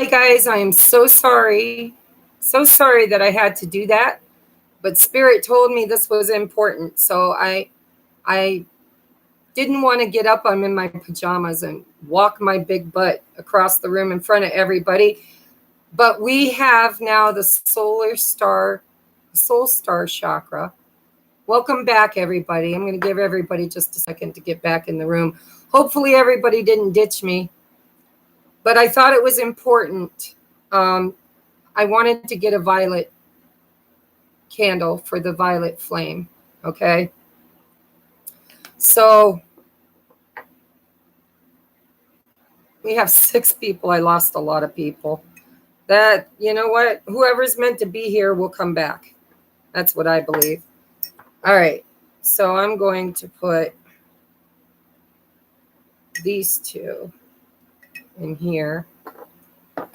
guys, I am so sorry. So sorry that I had to do that. But Spirit told me this was important. So I didn't want to get up. I'm in my pajamas and walk my big butt across the room in front of everybody. But we have now the soul star chakra. Welcome back, everybody. I'm going to give everybody just a second to get back in the room. Hopefully everybody didn't ditch me. But I thought it was important. I wanted to get a violet candle for the violet flame. Okay. So we have 6 people. I lost a lot of people. That, you know what? Whoever's meant to be here will come back. That's what I believe. All right. So I'm going to put these 2 in here.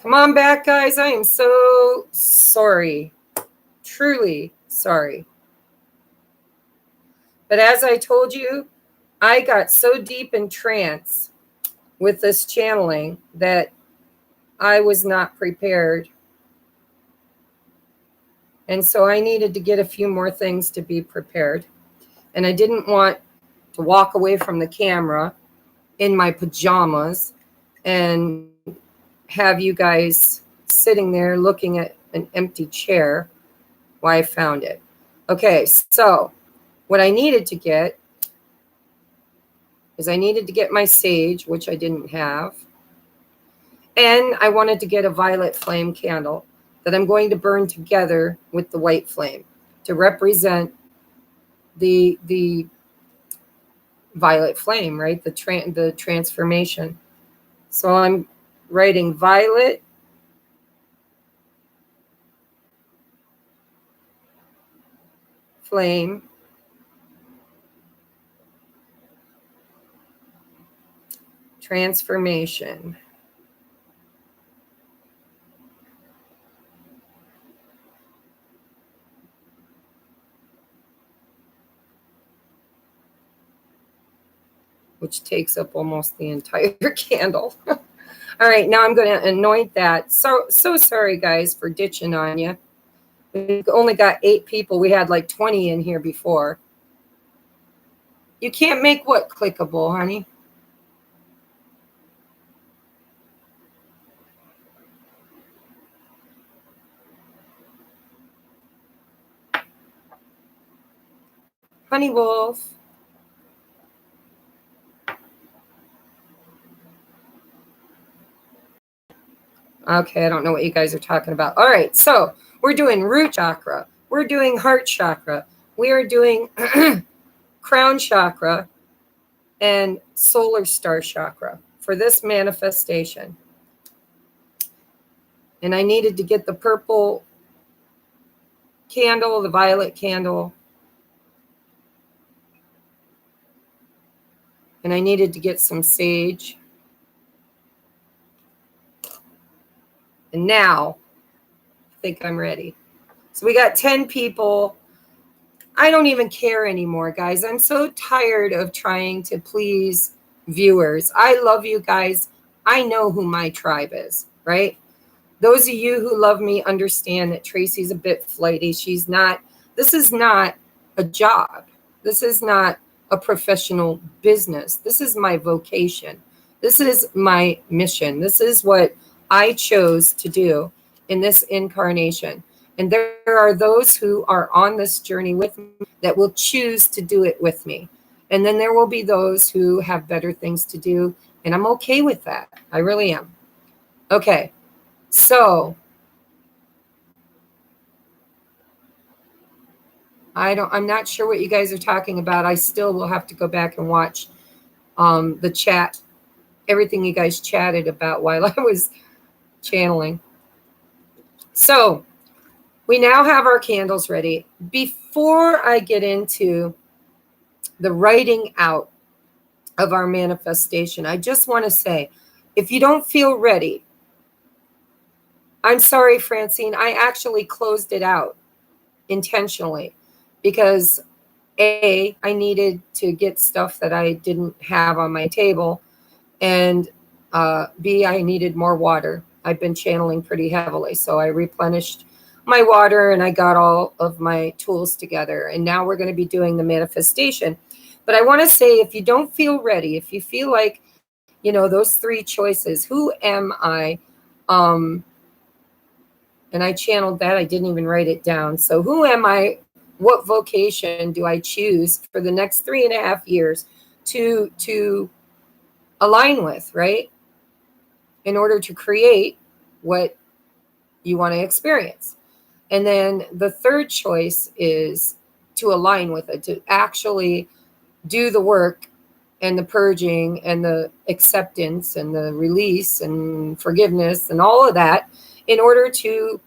Come on back, guys. I am so sorry. Truly sorry. But as I told you, I got so deep in trance with this channeling that I was not prepared. And so I needed to get a few more things to be prepared. And I didn't want to walk away from the camera in my pajamas and have you guys sitting there looking at an empty chair while I found it. Okay, so what I needed to get is I needed to get my sage, which I didn't have. And I wanted to get a violet flame candle that I'm going to burn together with the white flame to represent the violet flame, right? The transformation. So I'm writing violet flame transformation. Which takes up almost the entire candle. All right, now I'm going to anoint that. So sorry, guys, for ditching on you. We've only got 8 people. We had like 20 in here before. You can't make what clickable, honey? Honey Wolf. Okay, I don't know what you guys are talking about. All right, so we're doing root chakra. We're doing heart chakra. We are doing crown chakra and solar star chakra for this manifestation. And I needed to get the purple candle, the violet candle. And I needed to get some sage. And now I think I'm ready. So we got 10 people. I don't even care anymore, guys. I'm so tired of trying to please viewers. I love you guys. I know who my tribe is, right? Those of you who love me understand that Tracie's a bit flighty. She's not, this is not a job. This is not a professional business. This is my vocation. This is my mission. This is what I chose to do in this incarnation. And there are those who are on this journey with me that will choose to do it with me. And then there will be those who have better things to do. And I'm okay with that. I really am. Okay. So I'm not sure what you guys are talking about. I still will have to go back and watch the chat, everything you guys chatted about while I was channeling. So we now have our candles ready. Before I get into the writing out of our manifestation, I just want to say, if you don't feel ready, I'm sorry, Francine, I actually closed it out intentionally because A, I needed to get stuff that I didn't have on my table, and B, I needed more water. I've been channeling pretty heavily. So I replenished my water and I got all of my tools together. And now we're going to be doing the manifestation. But I want to say, if you don't feel ready, if you feel like, you know, those three choices, who am I? And I channeled that. I didn't even write it down. So who am I? What vocation do I choose for the next 3.5 years to align with, right? In order to create what you want to experience. And then the third choice is to align with it, to actually do the work and the purging and the acceptance and the release and forgiveness and all of that in order to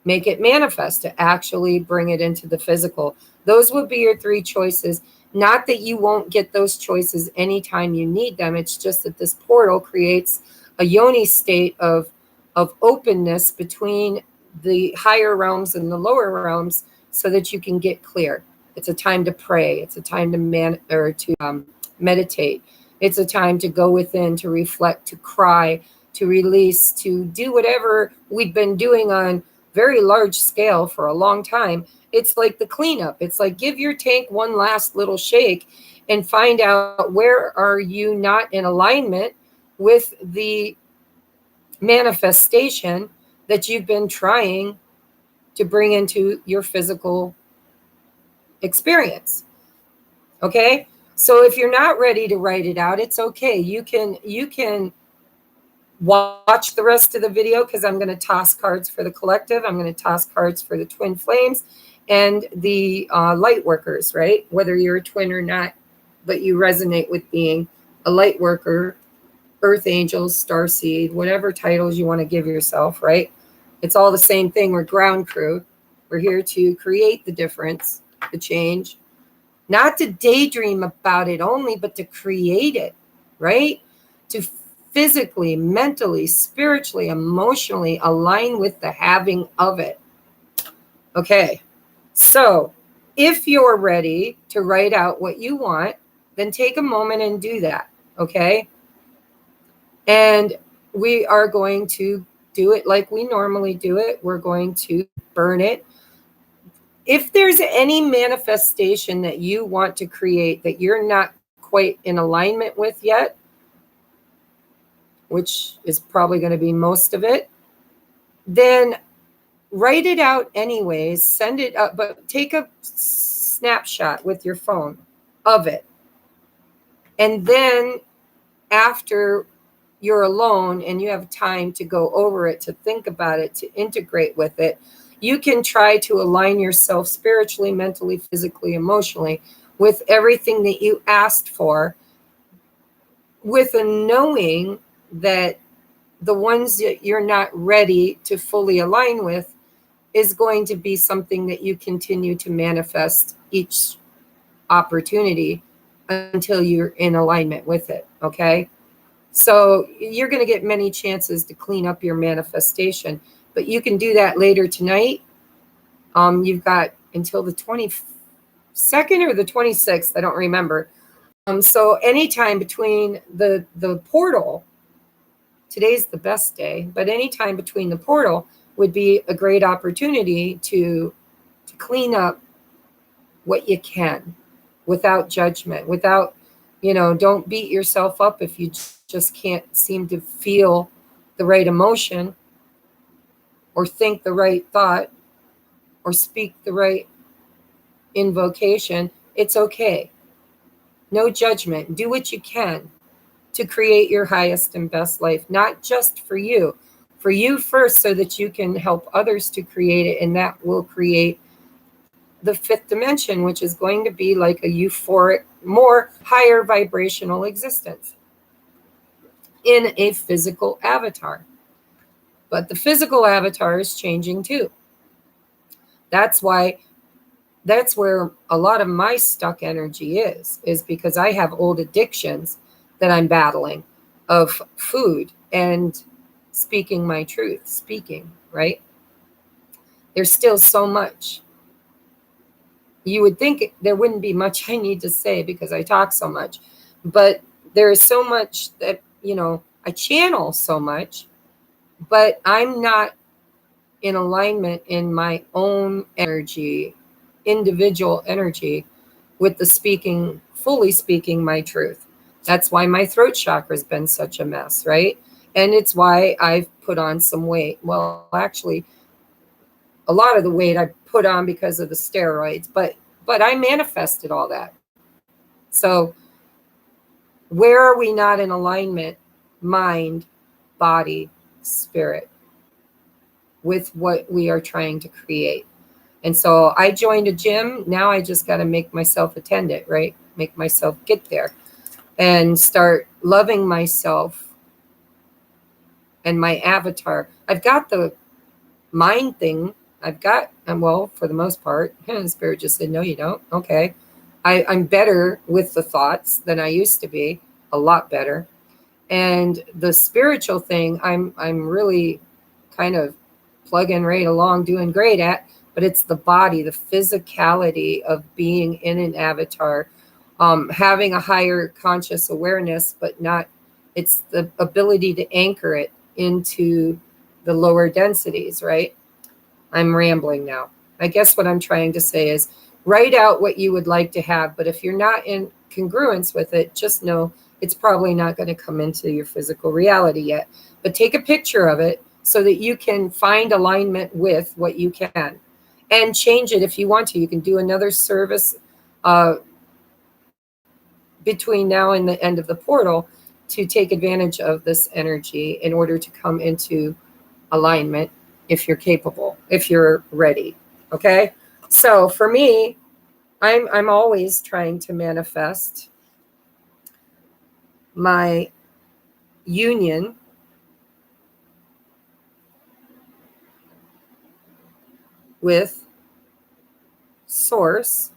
make it manifest, to actually bring it into the physical. Those would be your three choices. Not that you won't get those choices anytime you need them. It's just that this portal creates a yoni state of openness between the higher realms and the lower realms so that you can get clear. It's a time to pray. It's a time to meditate. It's a time to go within, to reflect, to cry, to release, to do whatever we've been doing on very large scale for a long time. It's like the cleanup. It's like give your tank one last little shake and find out where are you not in alignment with the manifestation that you've been trying to bring into your physical experience. Okay? So if you're not ready to write it out, it's okay. You can watch the rest of the video because I'm going to toss cards for the collective. I'm going to toss cards for the twin flames and the light workers, right? Whether you're a twin or not, but you resonate with being a light worker, earth angels, starseed, whatever titles you want to give yourself, right? It's all the same thing. We're ground crew. We're here to create the difference, the change, not to daydream about it only, but to create it, right? To physically, mentally, spiritually, emotionally align with the having of it. Okay, so if you're ready to write out what you want, then take a moment and do that, okay? And we are going to do it like we normally do it. We're going to burn it. If there's any manifestation that you want to create that you're not quite in alignment with yet, which is probably going to be most of it, then write it out anyways, send it up, but take a snapshot with your phone of it. And then after you're alone and you have time to go over it, to think about it, to integrate with it, you can try to align yourself spiritually, mentally, physically, emotionally with everything that you asked for, with a knowing that the ones that you're not ready to fully align with is going to be something that you continue to manifest each opportunity until you're in alignment with it, okay? So you're going to get many chances to clean up your manifestation, but you can do that later tonight. You've got until the 22nd or the 26th, I don't remember. So anytime between the portal, today's the best day, but anytime between the portal would be a great opportunity to clean up what you can without judgment, without, don't beat yourself up if you just can't seem to feel the right emotion or think the right thought or speak the right invocation. It's okay. No judgment. Do what you can to create your highest and best life, not just for you first, so that you can help others to create it. And that will create the fifth dimension, which is going to be like a euphoric, more higher vibrational existence in a physical avatar. But the physical avatar is changing too. That's where a lot of my stuck energy is because I have old addictions that I'm battling of food and speaking my truth, right? There's still so much. You would think there wouldn't be much I need to say because I talk so much, but there is so much that, I channel so much but I'm not in alignment in my own energy, individual energy, with the speaking, fully speaking my truth. That's why my throat chakra has been such a mess, right? And it's why I've put on some weight. Well, actually, a lot of the weight I put on because of the steroids, but I manifested all that. So where are we not in alignment, mind, body, spirit, with what we are trying to create? And so I joined a gym. Now I just got to make myself attend it, right? Make myself get there and start loving myself and my avatar. I've got the mind thing. I've got, well, for the most part, Spirit just said, no, you don't. Okay. I'm better with the thoughts than I used to be, a lot better. And the spiritual thing, I'm really kind of plugging right along, doing great at, but it's the body, the physicality of being in an avatar, having a higher conscious awareness, but not, it's the ability to anchor it into the lower densities, right? I'm rambling now. I guess what I'm trying to say is write out what you would like to have, but if you're not in congruence with it, just know it's probably not going to come into your physical reality yet. But take a picture of it so that you can find alignment with what you can and change it if you want to. You can do another service between now and the end of the portal to take advantage of this energy in order to come into alignment if you're capable, if you're ready. Okay? So for me, I'm always trying to manifest my union with source,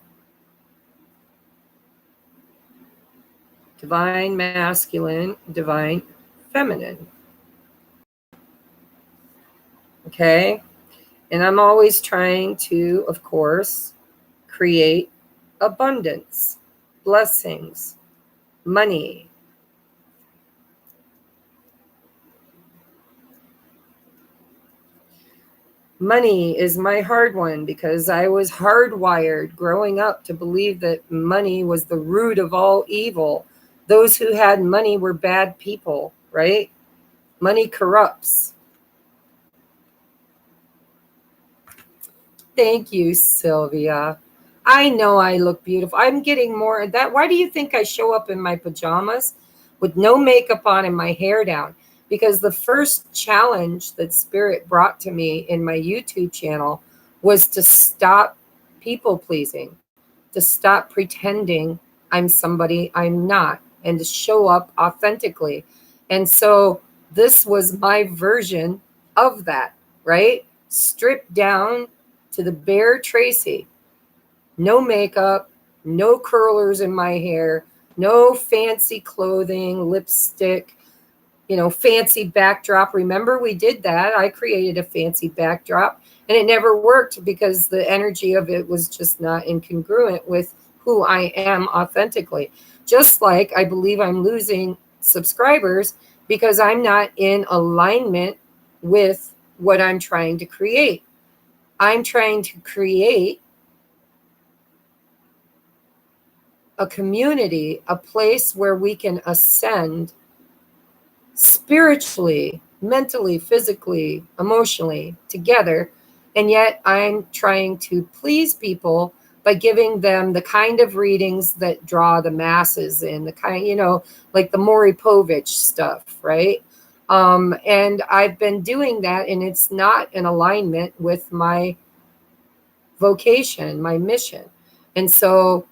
divine masculine, divine feminine. Okay? And I'm always trying to, of course, create abundance, blessings, money. Money is my hard one because I was hardwired growing up to believe that money was the root of all evil. Those who had money were bad people, right? Money corrupts. Thank you, Sylvia. I know I look beautiful. I'm getting more of that. Why do you think I show up in my pajamas with no makeup on and my hair down? Because the first challenge that Spirit brought to me in my YouTube channel was to stop people pleasing, to stop pretending I'm somebody I'm not, and to show up authentically. And so this was my version of that, right? Stripped down to the bare Tracie. No makeup, no curlers in my hair, no fancy clothing, lipstick, fancy backdrop. Remember, we did that. I created a fancy backdrop and it never worked because the energy of it was just not incongruent with who I am authentically. Just like I believe I'm losing subscribers because I'm not in alignment with what I'm trying to create. I'm trying to create a community, a place where we can ascend spiritually, mentally, physically, emotionally together. And yet I'm trying to please people by giving them the kind of readings that draw the masses in, the kind, like the Maury Povich stuff, right? And I've been doing that, and it's not in alignment with my vocation, my mission. And so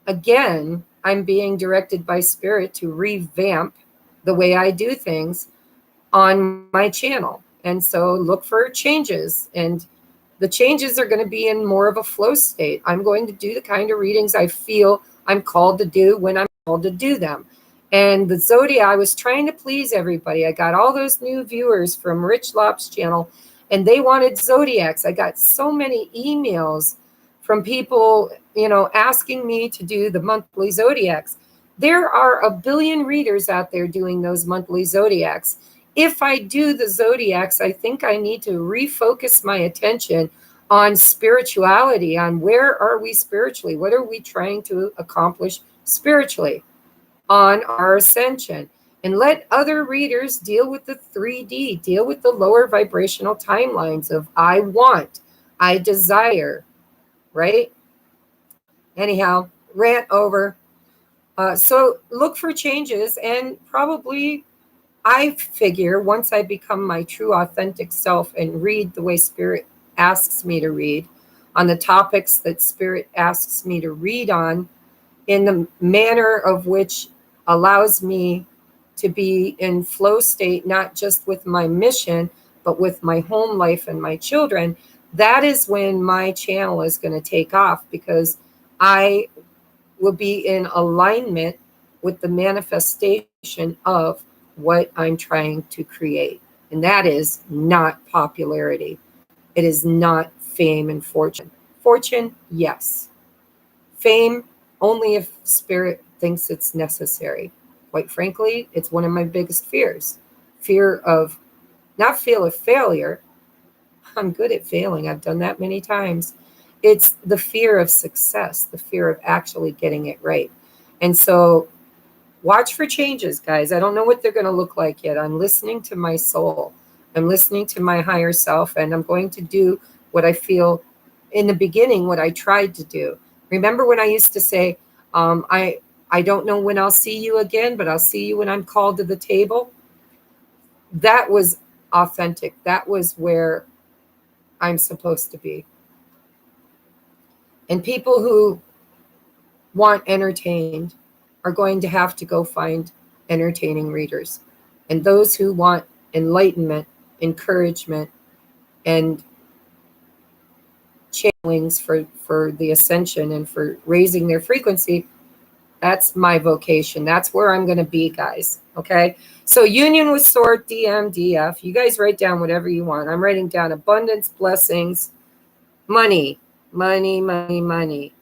again, I'm being directed by Spirit to revamp the way I do things on my channel. And so look for changes. And the changes are going to be in more of a flow state. I'm going to do the kind of readings I feel I'm called to do when I'm called to do them. And the Zodiac, I was trying to please everybody. I got all those new viewers from Rich Lop's channel, and they wanted Zodiacs. I got so many emails from people, asking me to do the monthly Zodiacs. There are a billion readers out there doing those monthly Zodiacs. if I do the zodiacs, I think I need to refocus my attention on spirituality, on where are we spiritually? What are we trying to accomplish spiritually on our ascension? And let other readers deal with the 3D, deal with the lower vibrational timelines of I want, I desire, right? Anyhow, rant over. So look for changes, and probably I figure once I become my true authentic self and read the way Spirit asks me to read, on the topics that Spirit asks me to read on, in the manner of which allows me to be in flow state, not just with my mission, but with my home life and my children, that is when my channel is going to take off, because I will be in alignment with the manifestation of what I'm trying to create. And that is not popularity. It is not fame and fortune. Fortune, yes. Fame, only if Spirit thinks it's necessary. Quite frankly, it's one of my biggest fears. Fear of, not fear of failure. I'm good at failing. I've done that many times. It's the fear of success, the fear of actually getting it right. And so watch for changes, guys. I don't know what they're going to look like yet. I'm listening to my soul. I'm listening to my higher self, and I'm going to do what I feel in the beginning, what I tried to do. Remember when I used to say, I don't know when I'll see you again, but I'll see you when I'm called to the table? That was authentic. That was where I'm supposed to be. And people who want entertained are going to have to go find entertaining readers. And those who want enlightenment, encouragement, and channelings for the ascension and for raising their frequency, that's my vocation. That's where I'm going to be, guys. Okay? So union with Sword, DMDF. You guys write down whatever you want. I'm writing down abundance, blessings, money, money, money, money.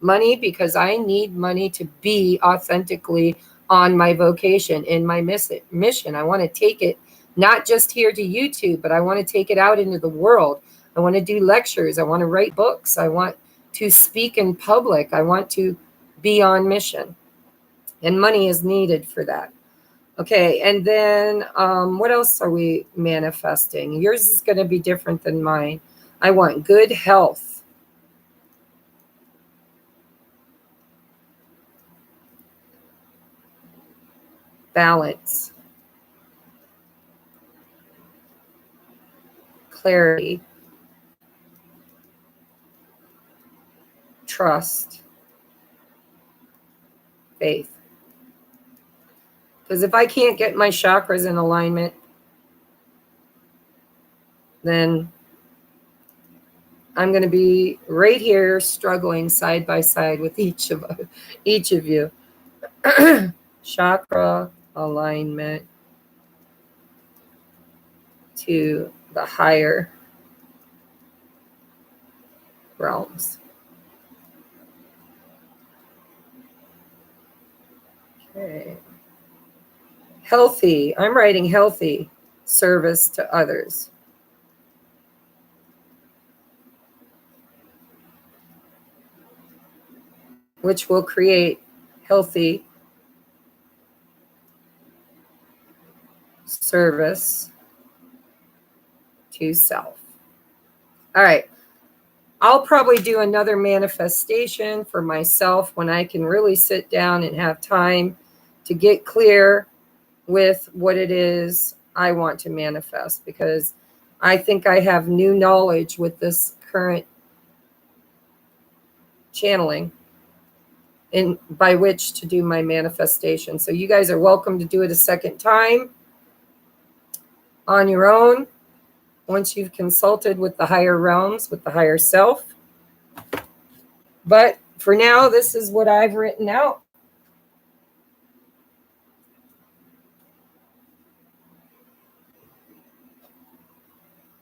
Money, because I need money to be authentically on my vocation, in my mission. I want to take it not just here to YouTube, but I want to take it out into the world. I want to do lectures. I want to write books. I want to speak in public. I want to be on mission. And money is needed for that. Okay, and then what else are we manifesting? Yours is going to be different than mine. I want good health. Balance, clarity, trust, faith. Because if I can't get my chakras in alignment, then I'm going to be right here struggling side by side with each of you. Chakra alignment to the higher realms. Okay. Healthy. I'm writing healthy service to others. Which will create healthy service to self. All right. I'll probably do another manifestation for myself when I can really sit down and have time to get clear with what it is I want to manifest, because I think I have new knowledge with this current channeling in by which to do my manifestation. So you guys are welcome to do it a second time on your own once you've consulted with the higher realms, with the higher self. But for now, this is what I've written out.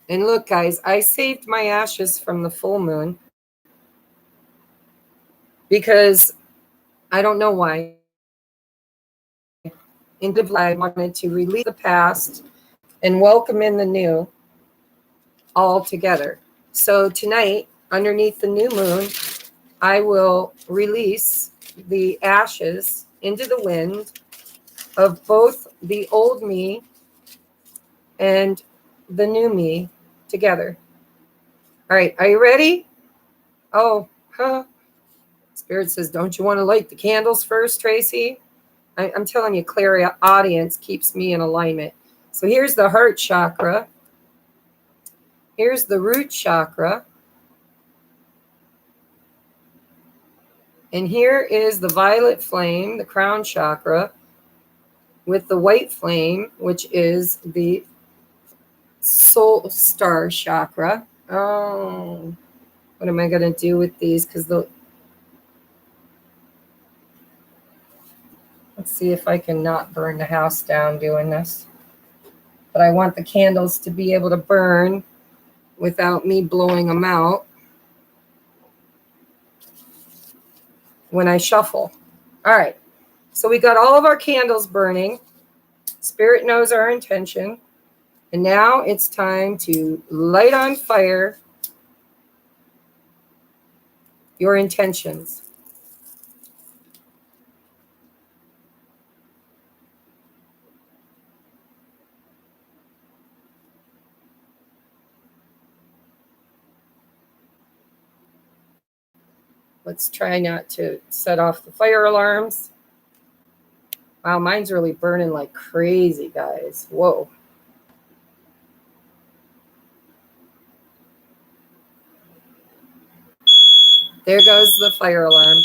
And look, guys, I saved my ashes from the full moon because I don't know why. In July, I wanted to release the past and welcome in the new all together. So tonight, underneath the new moon, I will release the ashes into the wind of both the old me and the new me together. All right, are you ready? Oh, huh. Spirit says, don't you want to light the candles first, Tracy? I'm telling you, clear audience keeps me in alignment. So here's the heart chakra. Here's the root chakra. And here is the violet flame, the crown chakra, with the white flame, which is the soul star chakra. Oh, what am I going to do with these? Because let's see if I can not burn the house down doing this. But I want the candles to be able to burn without me blowing them out when I shuffle. All right. So we got all of our candles burning. Spirit knows our intention. And now it's time to light on fire your intentions. Let's try not to set off the fire alarms. Wow, mine's really burning like crazy, guys. Whoa. There goes the fire alarm.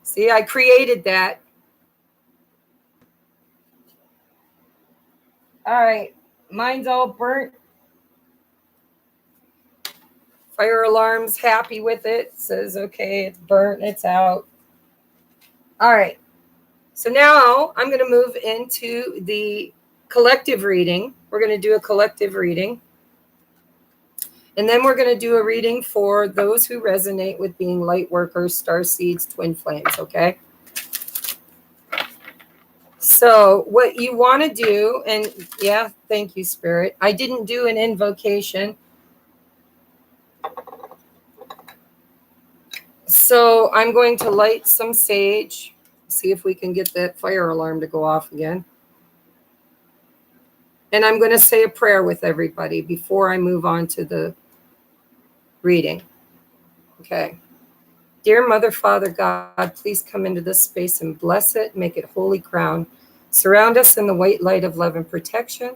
See, I created that. All right, mine's all burnt. Fire alarm's happy with it. Says, okay, it's burnt, it's out. All right. So now I'm going to move into the collective reading. We're going to do a collective reading. And then we're going to do a reading for those who resonate with being light workers, star seeds, twin flames, okay? So what you want to do, and yeah, thank you, Spirit. I didn't do an invocation. So I'm going to light some sage, see if we can get that fire alarm to go off again. And I'm going to say a prayer with everybody before I move on to the reading. Okay. Dear Mother, Father, God, please come into this space and bless it. Make it holy ground. Surround us in the white light of love and protection.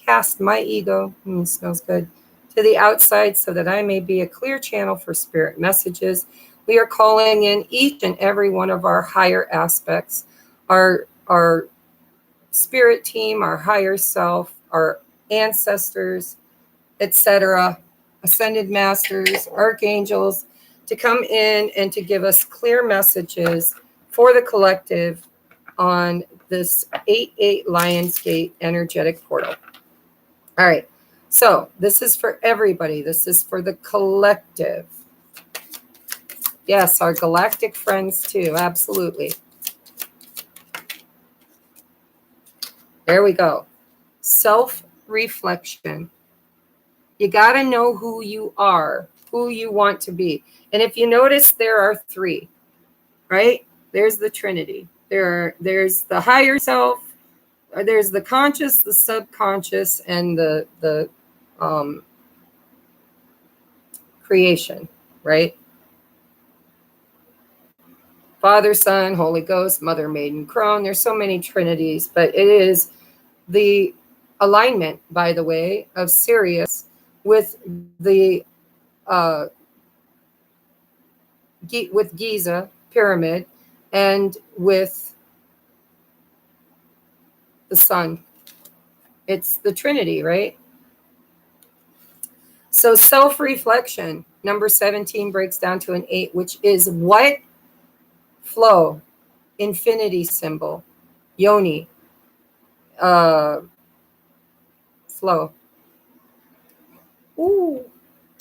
Cast my ego, smells good, to the outside so that I may be a clear channel for spirit messages. We are calling in each and every one of our higher aspects, our spirit team, our higher self, our ancestors, etc., ascended masters, archangels, to come in and to give us clear messages for the collective on this 8-8 Lionsgate energetic portal. All right. So this is for everybody. This is for the collective. Yes, our galactic friends too. Absolutely. There we go. Self-reflection. You got to know who you are, who you want to be. And if you notice, there are three, right? There's the Trinity. There's the higher self, or there's the conscious, the subconscious, and the creation, right? Father, Son, Holy Ghost, Mother, Maiden, Crone. There's so many Trinities, but it is the alignment, by the way, of Sirius with the with Giza pyramid and with the sun. It's the Trinity, right? So self-reflection, number 17 breaks down to an 8, which is what? Flow, infinity symbol, yoni, flow. Ooh,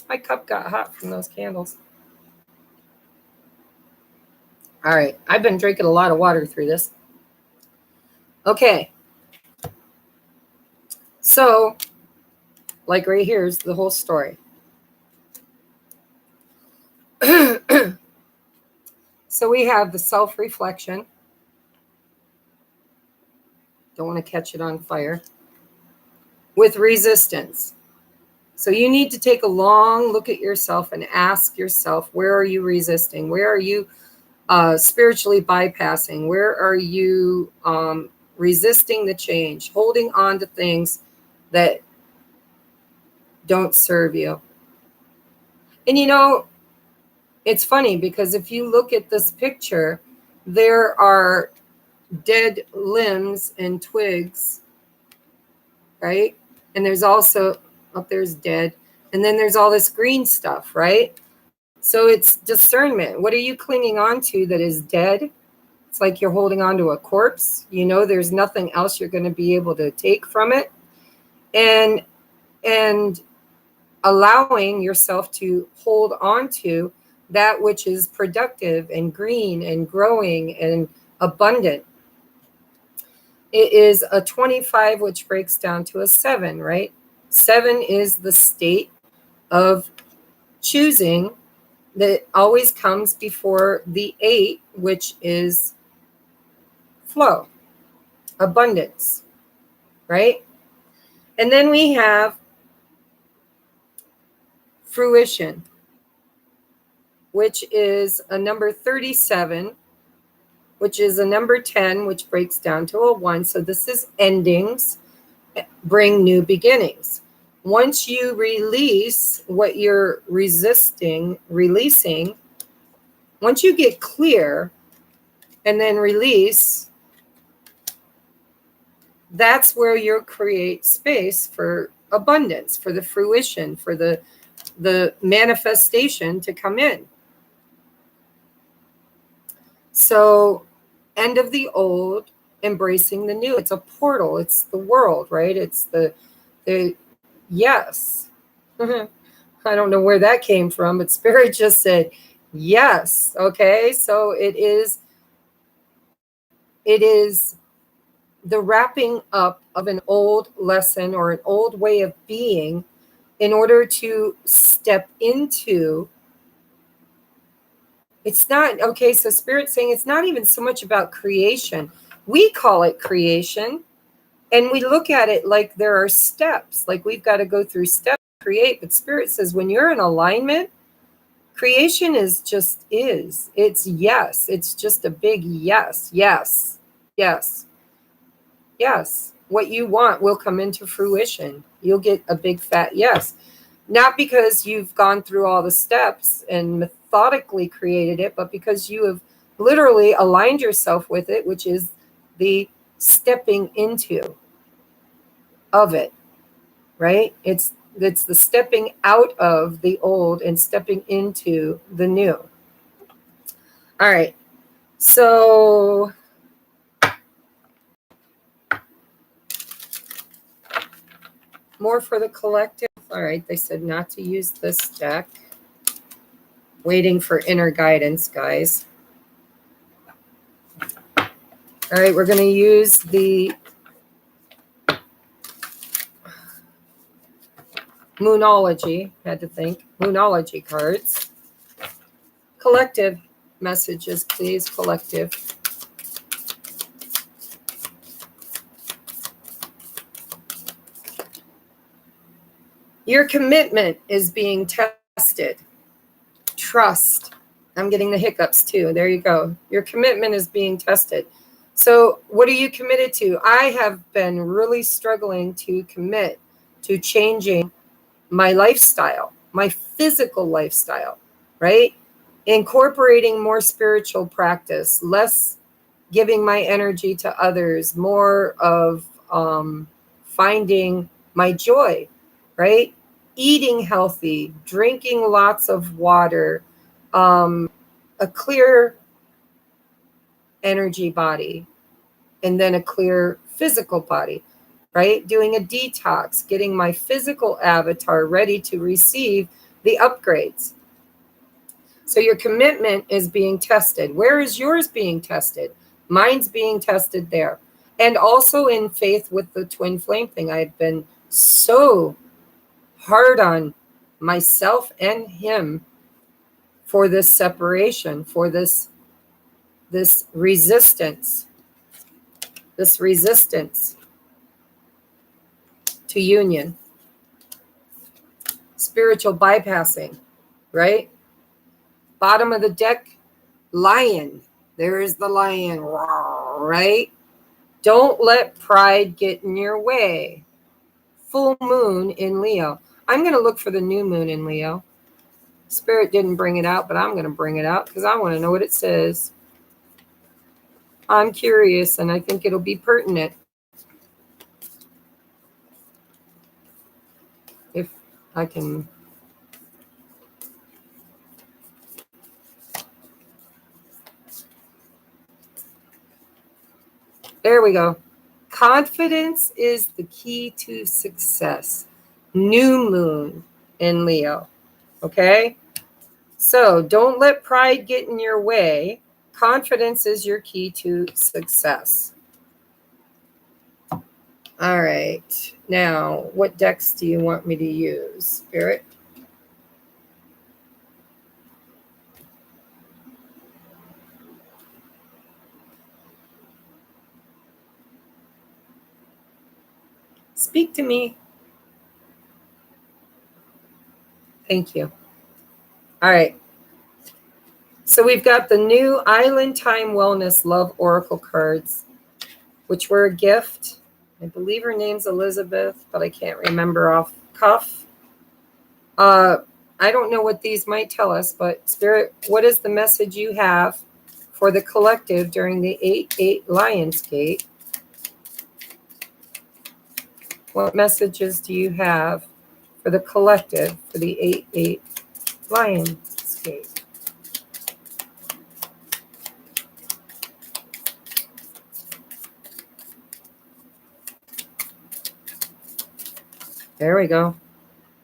my cup got hot from those candles. All right, I've been drinking a lot of water through this. Okay. So, like right here is the whole story. So we have the self-reflection. Don't want to catch it on fire. With resistance. So you need to take a long look at yourself and ask yourself, where are you resisting? Where are you spiritually bypassing? Where are you resisting the change, holding on to things that don't serve you? And you know, it's funny because if you look at this picture, there are dead limbs and twigs, right? And there's also, up there's dead. And then there's all this green stuff, right? So it's discernment. What are you clinging on to that is dead? It's like you're holding on to a corpse. You know, there's nothing else you're going to be able to take from it. And allowing yourself to hold on to that which is productive and green and growing and abundant. It is a 25, which breaks down to a 7, right? 7 is the state of choosing that always comes before the 8, which is flow, abundance, right? And then we have fruition, which is a number 37, which is a number 10, which breaks down to a 1. So this is endings, bring new beginnings. Once you release what you're releasing, once you get clear and then release, that's where you'll create space for abundance, for the fruition, for the manifestation to come in. So, end of the old, embracing the new. It's a portal. It's the world, right? It's the yes. I don't know where that came from, but Spirit just said yes. Okay, so it is the wrapping up of an old lesson or an old way of being in order to step into. It's not, okay, so Spirit's saying it's not even so much about creation. We call it creation, and we look at it like there are steps, like we've got to go through steps to create. But Spirit says when you're in alignment, creation is just is. It's yes. It's just a big yes, yes, yes, yes. What you want will come into fruition. You'll get a big fat yes. Not because you've gone through all the steps and methodically created it, but because you have literally aligned yourself with it, which is the stepping into of it, right? It's the stepping out of the old and stepping into the new. All right. So more for the collective. All right, they said not to use this deck. Waiting for inner guidance, guys. All right, we're going to use the Moonology. Had to think. Moonology cards. Collective messages, please. Collective. Your commitment is being tested. Trust. I'm getting the hiccups too. There you go. Your commitment is being tested. So what are you committed to? I have been really struggling to commit to changing my lifestyle, my physical lifestyle, right? Incorporating more spiritual practice, less giving my energy to others, more of finding my joy, right? Eating healthy, drinking lots of water, a clear energy body, and then a clear physical body, right? Doing a detox, getting my physical avatar ready to receive the upgrades. So your commitment is being tested. Where is yours being tested? Mine's being tested there. And also in faith with the twin flame thing, I've been so hard on myself and him for this separation, for this resistance to union, spiritual bypassing, right? Bottom of the deck, lion. There is the lion, right? Don't let pride get in your way. Full moon in Leo. I'm going to look for the new moon in Leo. Spirit didn't bring it out, but I'm going to bring it out because I want to know what it says. I'm curious, and I think it'll be pertinent. If I can. There we go. Confidence is the key to success. New moon in Leo. Okay? So don't let pride get in your way. Confidence is your key to success. All right. Now, what decks do you want me to use, Spirit? Speak to me. Thank you. All right. So we've got the new Island Time Wellness Love Oracle cards, which were a gift. I believe her name's Elizabeth, but I can't remember off cuff. I don't know what these might tell us, but Spirit, what is the message you have for the collective during the 8-8 Lionsgate? What messages do you have for the collective for the 8-8 Lionsgate? There we go.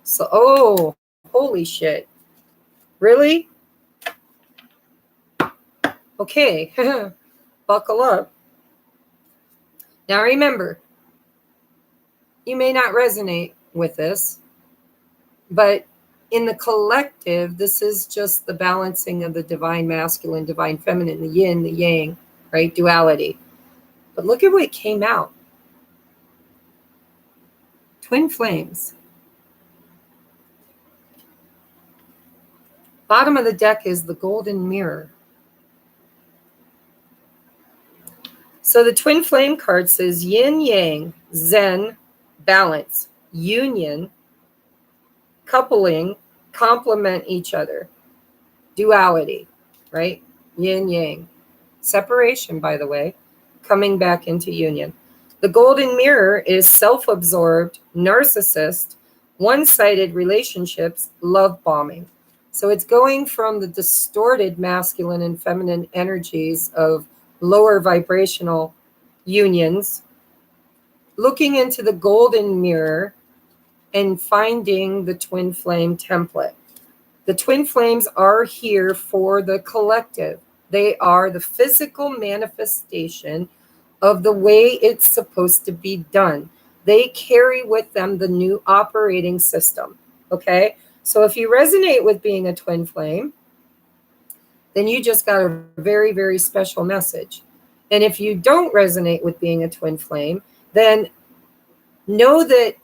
So, oh, holy shit. Really? Okay. Buckle up. Now remember, you may not resonate with this, but in the collective, this is just the balancing of the divine masculine, divine feminine, the yin, the yang, right? Duality. But look at what came out. Twin flames. Bottom of the deck is the golden mirror. So the twin flame card says yin, yang, zen, balance, union, coupling, complement each other, duality, right? Yin, yang. Separation, by the way, coming back into union. The golden mirror is self-absorbed, narcissist, one-sided relationships, love bombing. So it's going from the distorted masculine and feminine energies of lower vibrational unions, looking into the golden mirror and finding the twin flame template. The twin flames are here for the collective. They are the physical manifestation of the way it's supposed to be done. They carry with them the new operating system. Okay? So if you resonate with being a twin flame, then you just got a very, very special message. And if you don't resonate with being a twin flame, then know that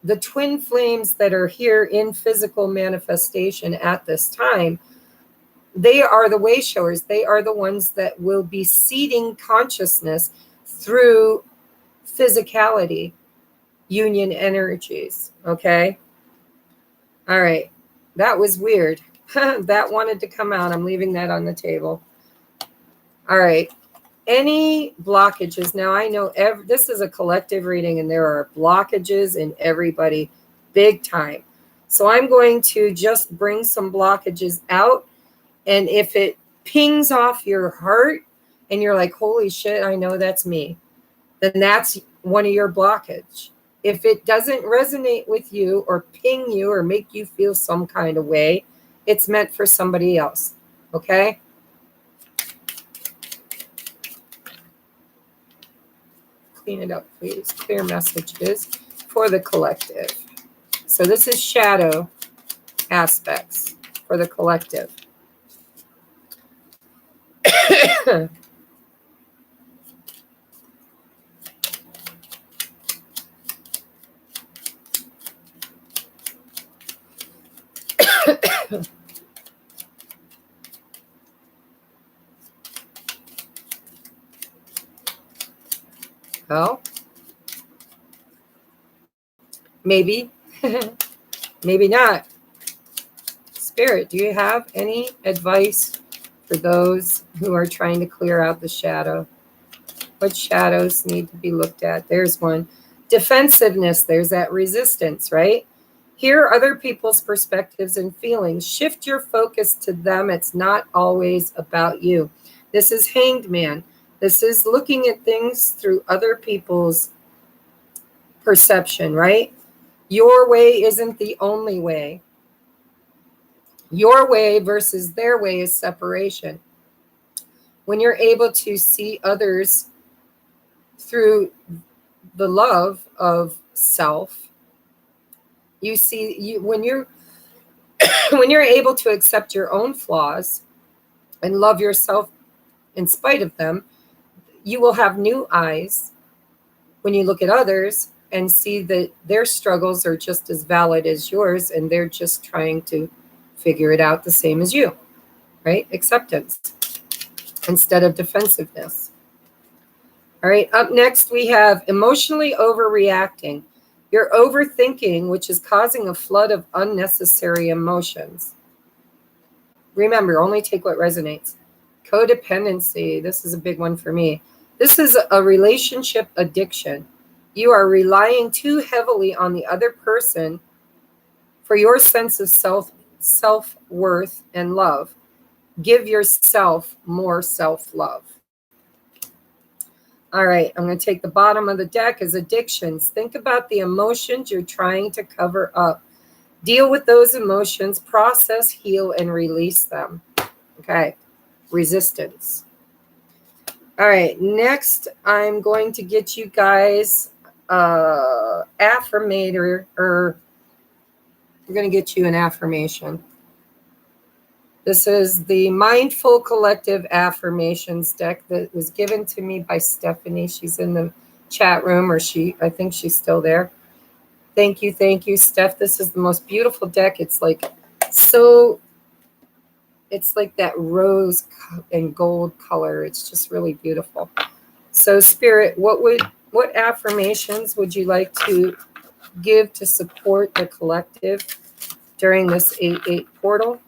the twin flames that are here in physical manifestation at this time, they are the way showers. They are the ones that will be seeding consciousness through physicality, union energies. Okay? All right. That was weird. That wanted to come out. I'm leaving that on the table. All right. Any blockages? Now, I know this is a collective reading, and there are blockages in everybody big time. So I'm going to just bring some blockages out. And if it pings off your heart and you're like, holy shit, I know that's me, then that's one of your blockage. If it doesn't resonate with you or ping you or make you feel some kind of way, it's meant for somebody else. Okay? clean it up, please. Clear messages for the collective. So this is shadow aspects for the collective. Well, maybe, maybe not. Spirit, do you have any advice for those who are trying to clear out the shadow? What shadows need to be looked at? There's one. Defensiveness, there's that resistance, right? Hear other people's perspectives and feelings. Shift your focus to them. It's not always about you. This is Hanged Man. This is looking at things through other people's perception, right? Your way isn't the only way. Your way versus their way is separation. When you're able to see others through the love of self, you see, when you're able to accept your own flaws and love yourself in spite of them, you will have new eyes when you look at others and see that their struggles are just as valid as yours, and they're just trying to figure it out the same as you, right? Acceptance instead of defensiveness. All right, up next we have emotionally overreacting. You're overthinking, which is causing a flood of unnecessary emotions. Remember, only take what resonates. Codependency, this is a big one for me. This is a relationship addiction. You are relying too heavily on the other person for your sense of self-worth and love. Give yourself more self-love. All right, I'm going to take the bottom of the deck as addictions. Think about the emotions you're trying to cover up. Deal with those emotions, process, heal, and release them. Okay, resistance. All right, next I'm going to get you guys affirmator, or we're going to get you an affirmation. This is the Mindful Collective Affirmations deck that was given to me by Stephanie. She's in the chat room, or I think she's still there. Thank you, Steph. This is the most beautiful deck. It's like it's like that rose and gold color. It's just really beautiful. So Spirit, what affirmations would you like to give to support the collective during this 8/8 portal?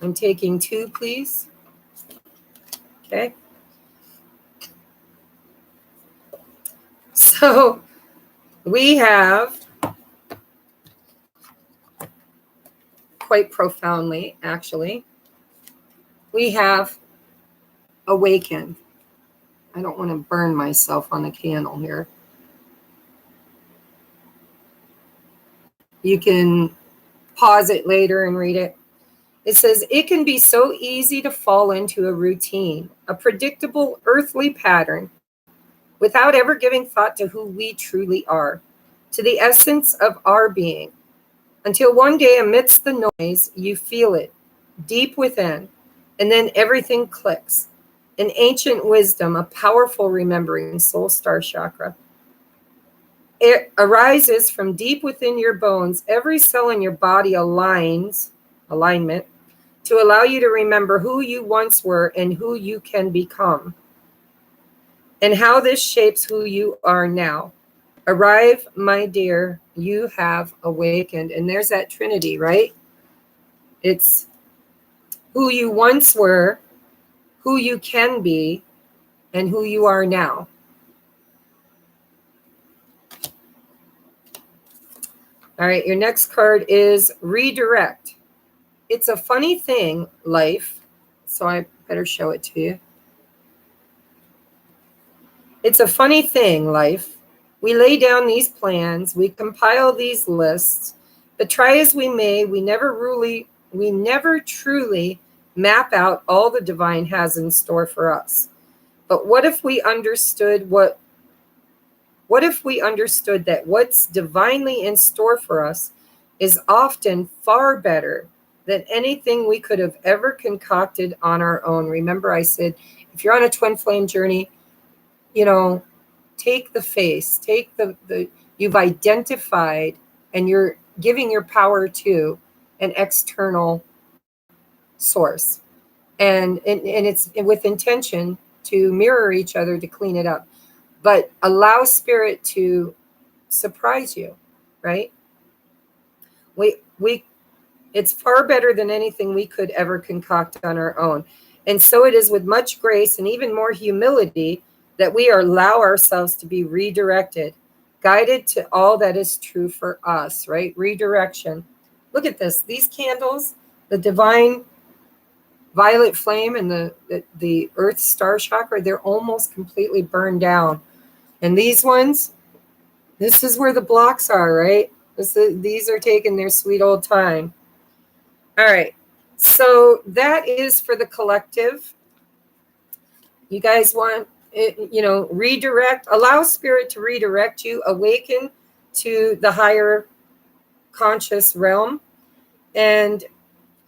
I'm taking 2, please. Okay. So we have, quite profoundly, actually, we have awakened. I don't want to burn myself on the candle here. You can pause it later and read it. It says, it can be so easy to fall into a routine, a predictable earthly pattern, without ever giving thought to who we truly are, to the essence of our being, until one day amidst the noise, you feel it deep within, and then everything clicks. An ancient wisdom, a powerful remembering, soul star chakra. It arises from deep within your bones. Every cell in your body alignment, to allow you to remember who you once were and who you can become, and how this shapes who you are now. Arrive, my dear, you have awakened. And there's that Trinity, right? It's who you once were, who you can be, and who you are now. All right, your next card is redirect. It's a funny thing, life, so I better show it to you. It's a funny thing, life. We lay down these plans, we compile these lists, but try as we may, we never truly map out all the divine has in store for us. But what if we understood that what's divinely in store for us is often far better than anything we could have ever concocted on our own? Remember, I said, if you're on a twin flame journey, take the face, take the you've identified, and you're giving your power to an external source. And it's with intention to mirror each other, to clean it up. But allow spirit to surprise you, right? It's far better than anything we could ever concoct on our own. And so it is with much grace and even more humility that we allow ourselves to be redirected, guided to all that is true for us, right? Redirection. Look at this. These candles, the divine violet flame and the earth star chakra, they're almost completely burned down. And these ones, this is where the blocks are, right? These are taking their sweet old time. All right. So that is for the collective. You guys want it, redirect, allow spirit to redirect you, awaken to the higher conscious realm, and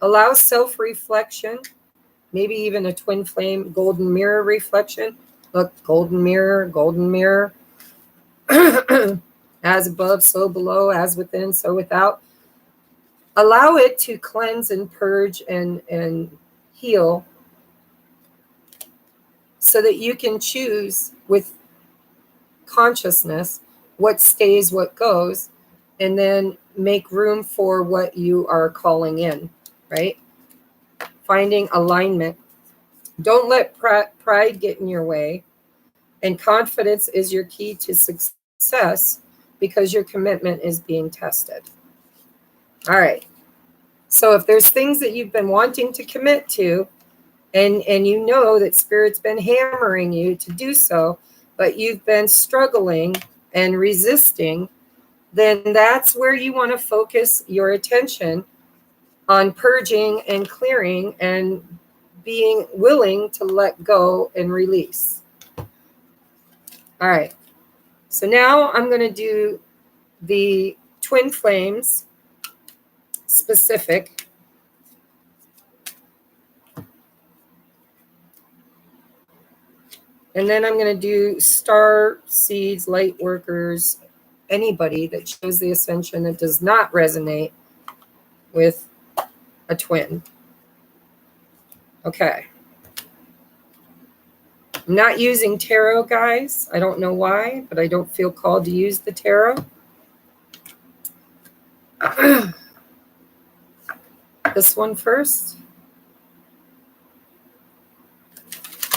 allow self-reflection, maybe even a twin flame golden mirror reflection. Look, golden mirror. As above, so below, as within, so without. Allow it to cleanse and purge and heal, so that you can choose with consciousness what stays, what goes, and then make room for what you are calling in, right? Finding alignment. Don't let pride get in your way. And confidence is your key to success, because your commitment is being tested. All right. So if there's things that you've been wanting to commit to, and you know that Spirit's been hammering you to do so, but you've been struggling and resisting, then that's where you want to focus your attention on purging and clearing and being willing to let go and release. All right. So now I'm going to do the twin flames specific. And then I'm going to do star seeds, light workers, anybody that shows the ascension that does not resonate with a twin. Okay. I'm not using tarot, guys. I don't know why, but I don't feel called to use the tarot. This one first.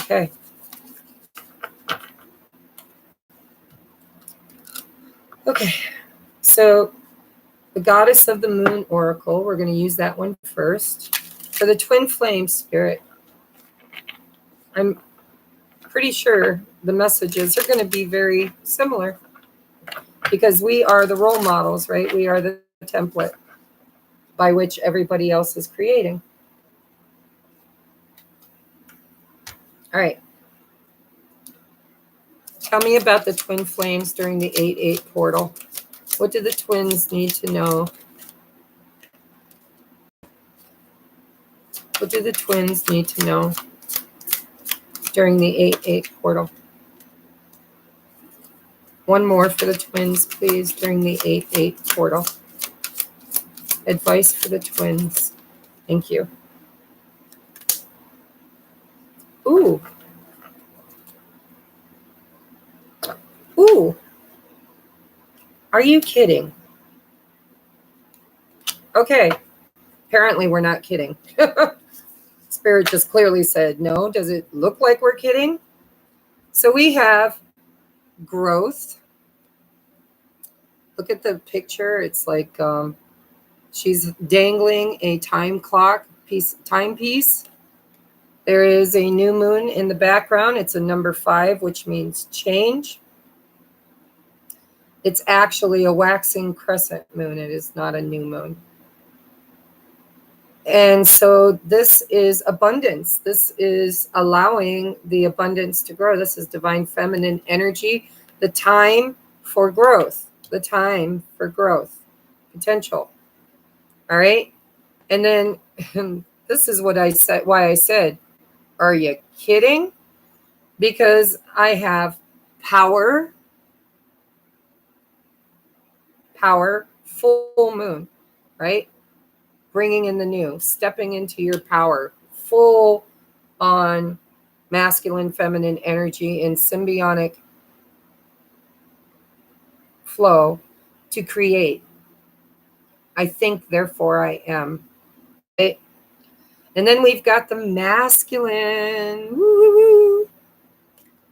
Okay. Okay. So the Goddess of the Moon Oracle, we're going to use that one first. For the twin flame spirit, I'm pretty sure the messages are going to be very similar, because we are the role models, right? We are the template by which everybody else is creating. All right. Tell me about the twin flames during the 8-8 portal. What do the twins need to know? What do the twins need to know during the 8-8 portal? One more for the twins, please, during the 8-8 portal. Advice for the twins. Thank you. Ooh. Ooh. Are you kidding? Okay. Apparently we're not kidding. Spirit just clearly said, no. Does it look like we're kidding? So we have growth. Look at the picture. It's like she's dangling a time clock timepiece. There is a new moon in the background. It's a number 5, which means change. It's actually a waxing crescent moon. It is not a new moon. And so this is abundance. This is allowing the abundance to grow. This is divine feminine energy, the time for growth, the time for growth potential. All right. And then this is what I said, why I said, are you kidding? Because I have power, full moon, right? Bringing in the new, stepping into your power, full on masculine, feminine energy in symbiotic flow to create. I think, therefore I am. Right? And then we've got the masculine, woo-woo-woo,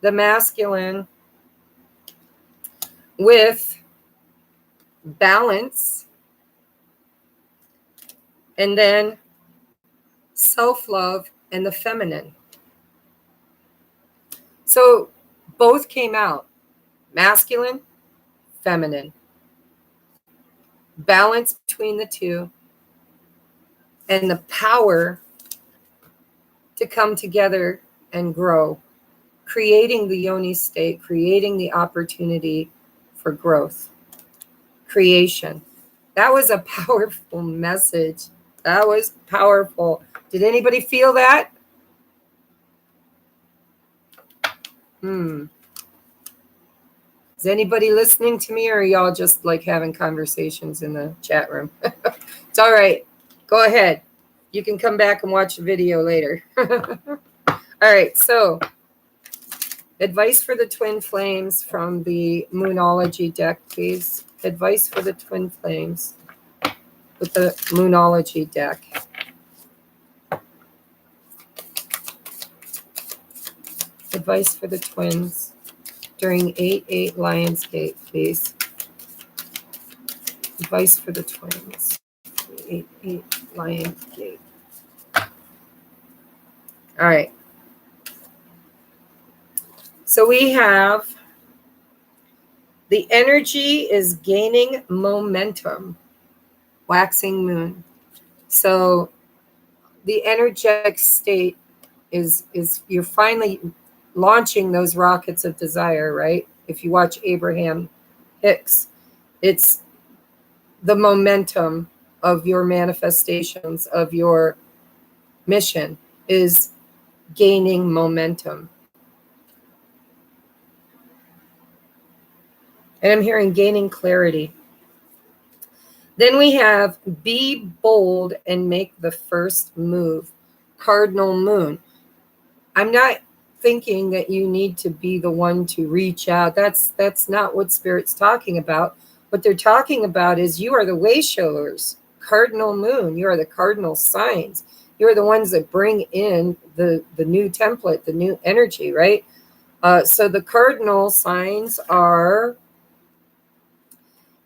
the masculine with balance, and then self-love and the feminine. So both came out, masculine, feminine, balance between the two, and the power to come together and grow, creating the yoni state, creating the opportunity for growth, creation. That was a powerful message. That was powerful. Did anybody feel that? Is anybody listening to me, or are y'all just like having conversations in the chat room? It's all right. Go ahead. You can come back and watch the video later. All right. So advice for the twin flames from the Moonology deck, please. Advice for the twin flames with the Moonology deck. Advice for the twins during 8/8 Lionsgate, please. Advice for the twins. 8/8 Lionsgate. All right. So we have the energy is gaining momentum, waxing moon. So the energetic state is you're finally launching those rockets of desire, right? If you watch Abraham Hicks, it's the momentum of your manifestations, of your mission is gaining momentum. And I'm hearing gaining clarity. Then we have be bold and make the first move. Cardinal moon. I'm not thinking that you need to be the one to reach out. That's not what Spirit's talking about. What they're talking about is you are the way showers. Cardinal moon. You are the cardinal signs. You are the ones that bring in the new template, the new energy, right? So the cardinal signs are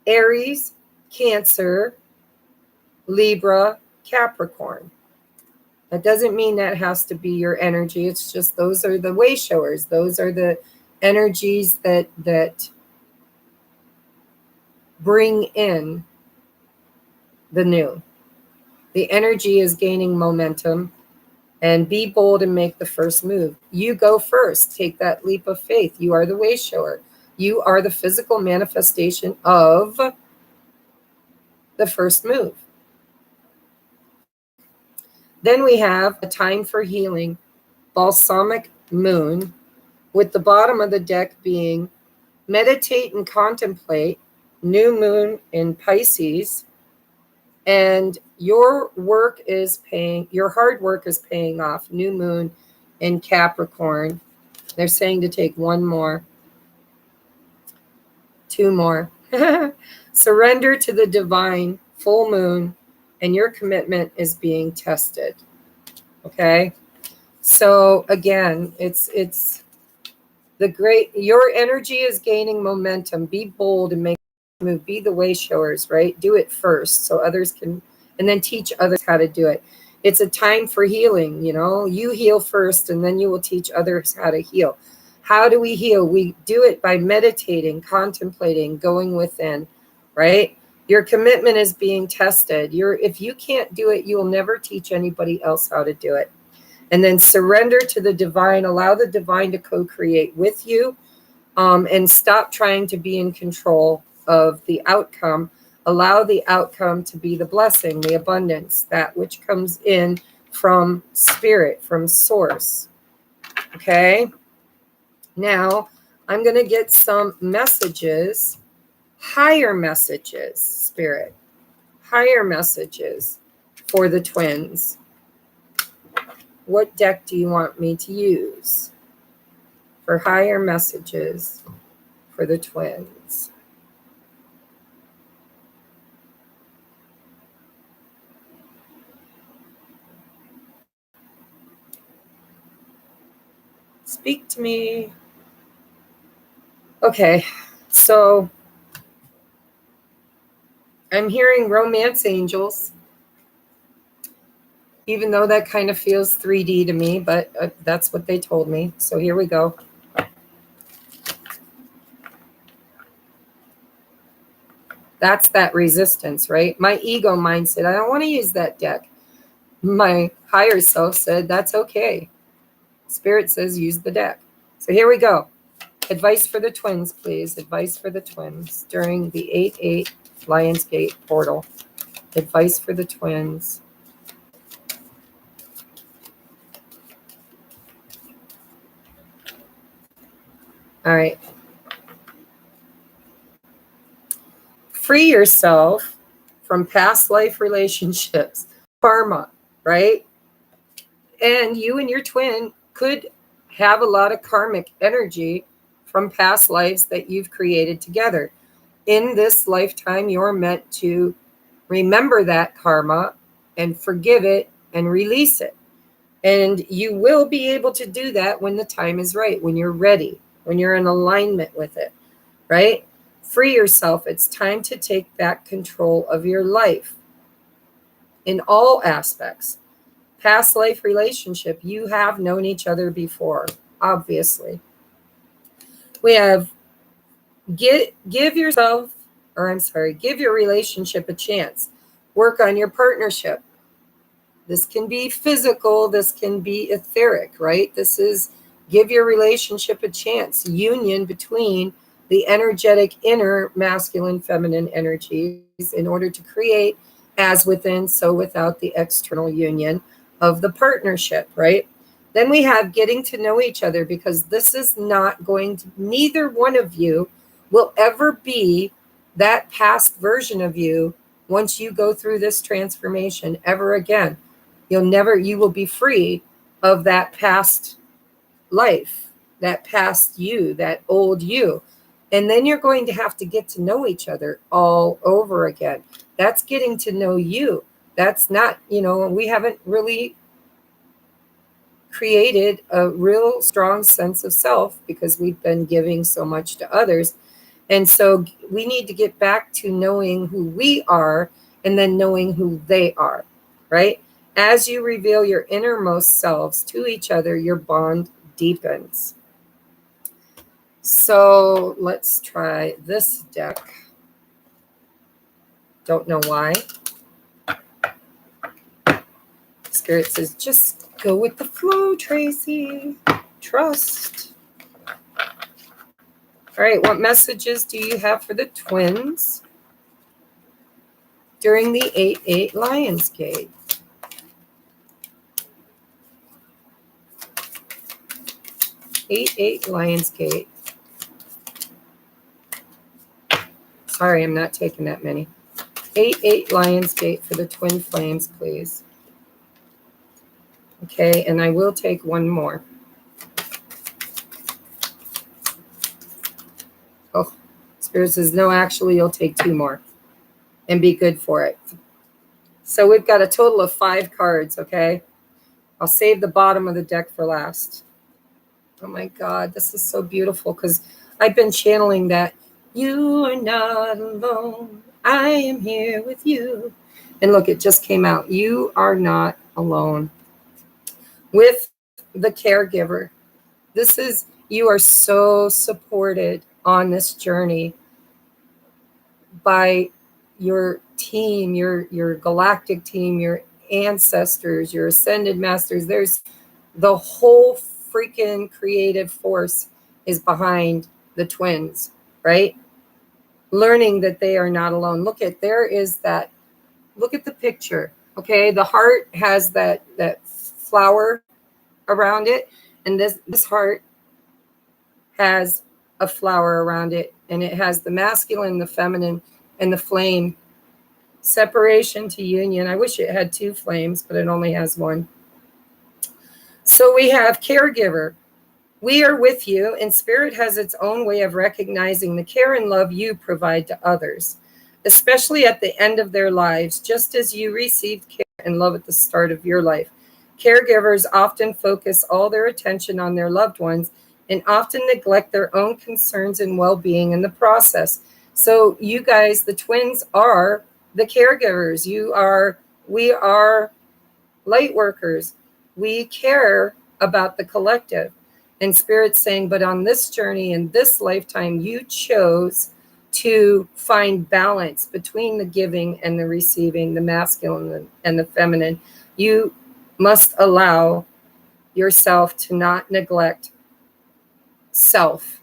Aries, Cancer, Libra, Capricorn. That doesn't mean that has to be your energy. It's just those are the way showers. Those are the energies that bring in the new. The energy is gaining momentum, and be bold and make the first move. You go first. Take that leap of faith. You are the way shower. You are the physical manifestation of the first move. Then we have a time for healing, balsamic moon, with the bottom of the deck being meditate and contemplate, new moon in Pisces, and your work is paying, your hard work is paying off, new moon in Capricorn. They're saying to take one more, two more. Surrender to the divine, full moon, and your commitment is being tested. Okay? So again, it's the great, your energy is gaining momentum. Be bold and make a move. Be the way showers, right? Do it first so others can, and then teach others how to do it. It's a time for healing, you know. You heal first, and then you will teach others how to heal. How do we heal? We do it by meditating, contemplating, going within, right? Your commitment is being tested. If you can't do it, you will never teach anybody else how to do it. And then surrender to the divine. Allow the divine to co-create with you, and stop trying to be in control of the outcome. Allow the outcome to be the blessing, the abundance, that which comes in from spirit, from source. Okay? Now, I'm going to get some messages, higher messages, spirit, higher messages for the twins. What deck do you want me to use for higher messages for the twins? Speak to me. Okay, so I'm hearing romance angels, even though that kind of feels 3D to me, but that's what they told me. So here we go. That's that resistance, right? My ego mind said, I don't want to use that deck. My higher self said, that's okay. Spirit says, use the deck. So here we go. Advice for the twins, please. Advice for the twins during the 8/8 Lionsgate portal. Advice for the twins. All right. Free yourself from past life relationships, karma, right? And you and your twin could have a lot of karmic energy from past lives that you've created together. In this lifetime, you're meant to remember that karma and forgive it and release it. And you will be able to do that when the time is right, when you're ready, when you're in alignment with it, right? Free yourself. It's time to take back control of your life in all aspects. Past life relationship, you have known each other before, obviously. We have give your relationship a chance. Work on your partnership. This can be physical, this can be etheric, right? This is give your relationship a chance. Union between the energetic inner masculine, feminine energies in order to create as within, so without the external union of the partnership, right? Then we have getting to know each other, because this is not going to, neither one of you will ever be that past version of you once you go through this transformation ever again. You will be free of that past life, that past you, that old you. And then you're going to have to get to know each other all over again. That's getting to know you. That's not, we haven't really created a real strong sense of self because we've been giving so much to others. And so we need to get back to knowing who we are and then knowing who they are, right? As you reveal your innermost selves to each other, your bond deepens. So let's try this deck. Don't know why. Spirit says, just go with the flow, Tracie. Trust. All right, what messages do you have for the twins during the 8/8 Lionsgate? Eight Lionsgate. Sorry, I'm not taking that many. 8/8 Lionsgate for the twin flames, please. Okay, and I will take one more. Oh, Spirit says, no, actually, you'll take two more and be good for it. So we've got a total of 5 cards, okay? I'll save the bottom of the deck for last. Oh my God, this is so beautiful because I've been channeling that. You are not alone. I am here with you. And look, it just came out. You are not alone. With the caregiver. You are so supported on this journey by your team, your galactic team, your ancestors, your ascended masters. There's the whole freaking creative force is behind the twins, right? Learning that they are not alone. Look at, there is that, look at the picture. Okay, the heart has that flower around it, and this heart has a flower around it, and it has the masculine, the feminine, and the flame. Separation to union. I wish it had two flames, but it only has one. So we have caregiver. We are with you, and spirit has its own way of recognizing the care and love you provide to others, especially at the end of their lives, just as you received care and love at the start of your life. Caregivers often focus all their attention on their loved ones and often neglect their own concerns and well-being in the process. So you guys, the twins, are the caregivers. We are light workers. We care about the collective. And Spirit's saying, but on this journey, in this lifetime, you chose to find balance between the giving and the receiving, the masculine and the feminine. You must allow yourself to not neglect self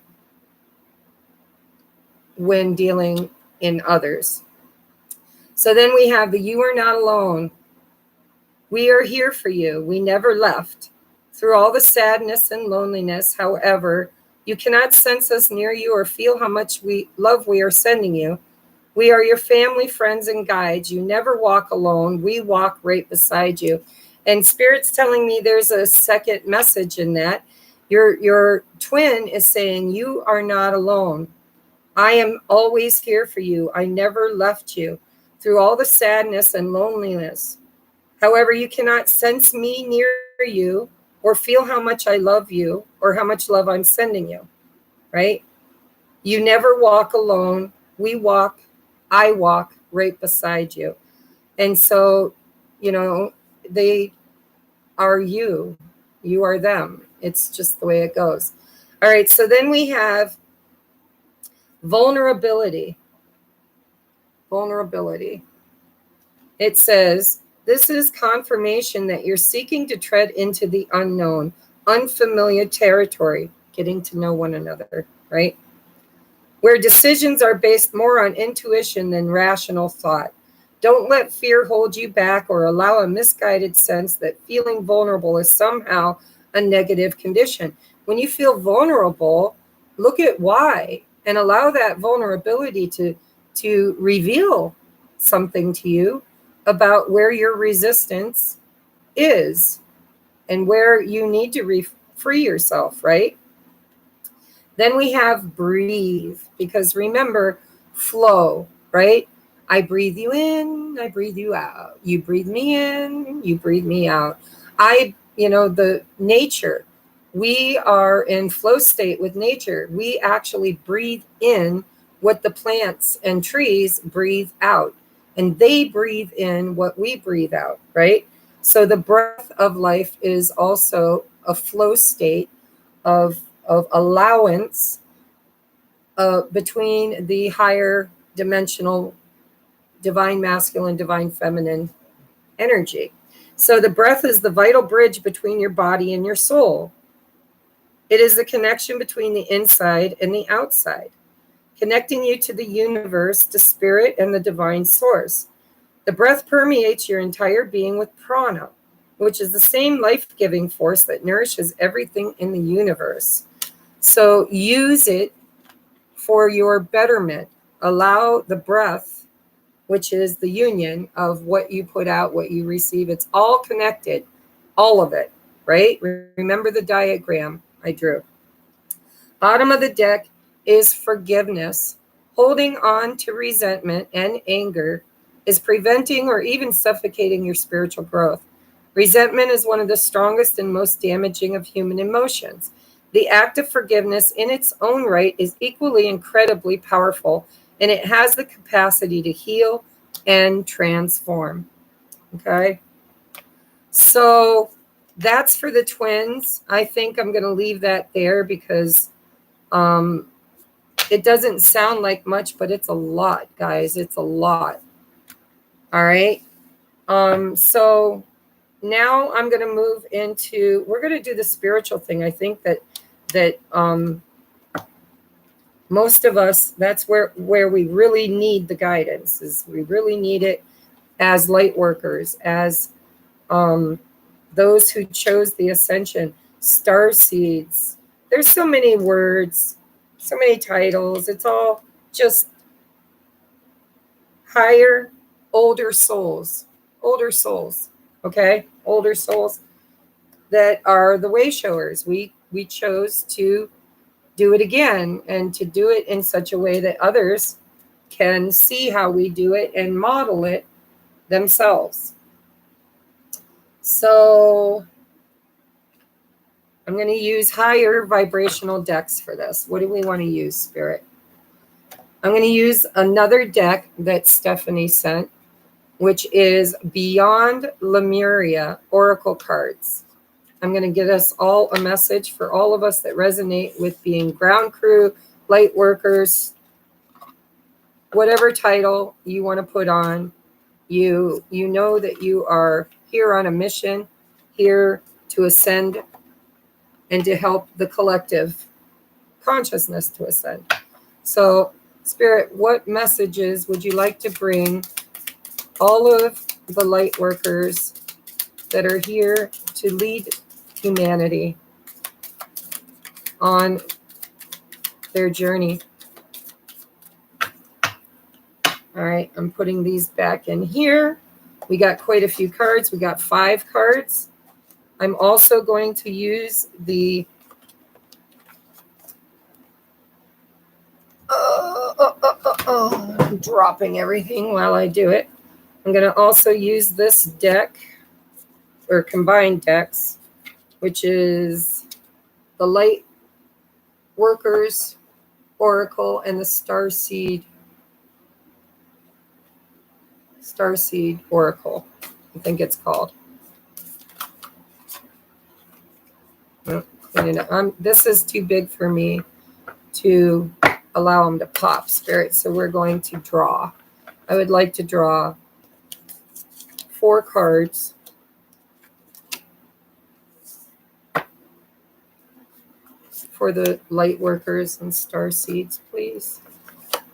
when dealing in others. So then we have the you are not alone. We are here for you. We never left. Through all the sadness and loneliness, however, you cannot sense us near you or feel how much love we are sending you. We are your family, friends, and guides. You never walk alone. We walk right beside you. And Spirit's telling me there's a second message in that. Your twin is saying, you are not alone. I am always here for you. I never left you through all the sadness and loneliness. However, you cannot sense me near you or feel how much I love you or how much love I'm sending you, right? You never walk alone. We walk, I walk right beside you. And so, they are you. You are them. It's just the way it goes. All right, so then we have vulnerability. Vulnerability. It says, this is confirmation that you're seeking to tread into the unknown, unfamiliar territory, getting to know one another, right? Where decisions are based more on intuition than rational thought. Don't let fear hold you back or allow a misguided sense that feeling vulnerable is somehow a negative condition. When you feel vulnerable, look at why and allow that vulnerability to reveal something to you about where your resistance is and where you need to free yourself, right? Then we have breathe, because remember, flow, right? I breathe you in, I breathe you out. You breathe me in, you breathe me out. The nature, we are in flow state with nature. We actually breathe in what the plants and trees breathe out. And they breathe in what we breathe out, right? So the breath of life is also a flow state of allowance between the higher dimensional divine masculine, divine feminine energy. So the breath is the vital bridge between your body and your soul. It is the connection between the inside and the outside, connecting you to the universe, to spirit, and the divine source. The breath permeates your entire being with prana, which is the same life-giving force that nourishes everything in the universe. So use it for your betterment. Allow the breath, which is the union of what you put out, what you receive. It's all connected, all of it, right? Remember the diagram I drew. Bottom of the deck is forgiveness. Holding on to resentment and anger is preventing or even suffocating your spiritual growth. Resentment is one of the strongest and most damaging of human emotions. The act of forgiveness in its own right is equally incredibly powerful, and it has the capacity to heal and transform. Okay? So that's for the twins. I think I'm going to leave that there because It doesn't sound like much, but it's a lot, guys. It's a lot. All right. So now I'm going to move into, we're going to do the spiritual thing. I think that most of us, that's where we really need the guidance, is we really need it as light workers, as those who chose the ascension, star seeds. There's so many words, so many titles. It's all just higher, older souls, okay? Older souls that are the way showers. We chose to do it again, and to do it in such a way that others can see how we do it and model it themselves. So I'm going to use higher vibrational decks for this. What do we want to use, Spirit? I'm going to use another deck that Stephanie sent, which is Beyond Lemuria Oracle cards. I'm going to get us all a message for all of us that resonate with being ground crew, light workers, whatever title you want to put on. You know that you are here on a mission, here to ascend and to help the collective consciousness to ascend. So, Spirit, what messages would you like to bring all of the light workers that are here to lead humanity on their journey? All right, I'm putting these back in here. We got quite a few cards. We got 5 cards. I'm also going to use the I'm dropping everything while I do it. I'm going to also use this deck, or combined decks, which is the Light Workers Oracle and the Starseed Oracle, I think it's called. This is too big for me to allow them to pop, Spirit, so we're going to draw. I would like to draw 4 cards. For the light workers and star seeds, please.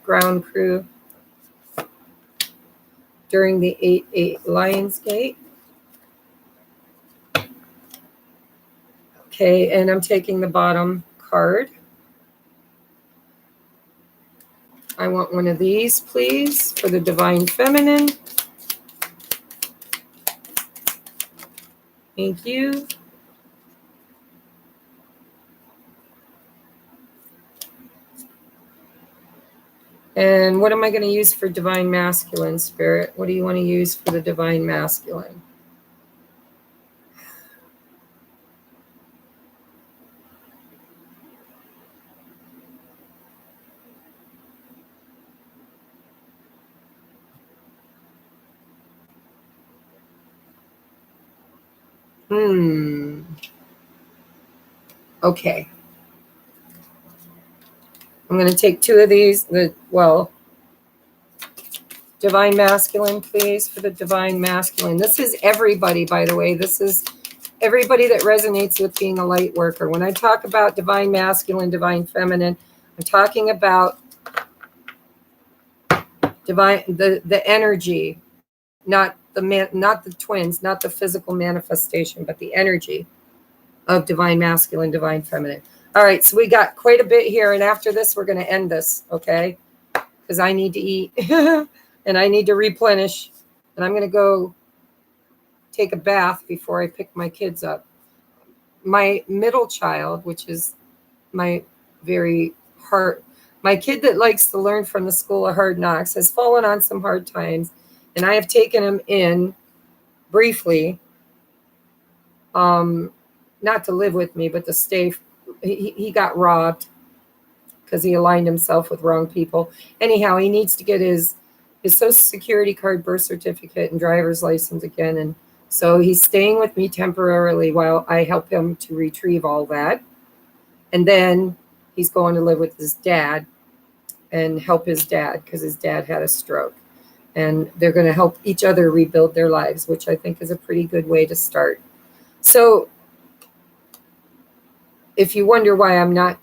Ground crew. During the 8-8 Lionsgate. Okay, and I'm taking the bottom card. I want one of these, please, for the Divine Feminine. Thank you. And what am I going to use for Divine Masculine, Spirit? What do you want to use for the Divine Masculine? Okay. I'm going to take 2 of these. Divine Masculine, please, for the Divine Masculine. This is everybody, by the way. This is everybody that resonates with being a light worker. When I talk about Divine Masculine, Divine Feminine, I'm talking about the energy, not the twins, not the physical manifestation, but the energy of Divine Masculine, Divine Feminine. All right, so we got quite a bit here, and after this, we're going to end this, okay? Because I need to eat, and I need to replenish, and I'm going to go take a bath before I pick my kids up. My middle child, which is my my kid that likes to learn from the School of Hard Knocks, has fallen on some hard times, and I have taken him in briefly, not to live with me, but to stay. He got robbed because he aligned himself with wrong people. Anyhow, he needs to get his Social Security card, birth certificate, and driver's license again. And so he's staying with me temporarily while I help him to retrieve all that. And then he's going to live with his dad and help his dad because his dad had a stroke. And they're going to help each other rebuild their lives, which I think is a pretty good way to start. So if you wonder why I'm not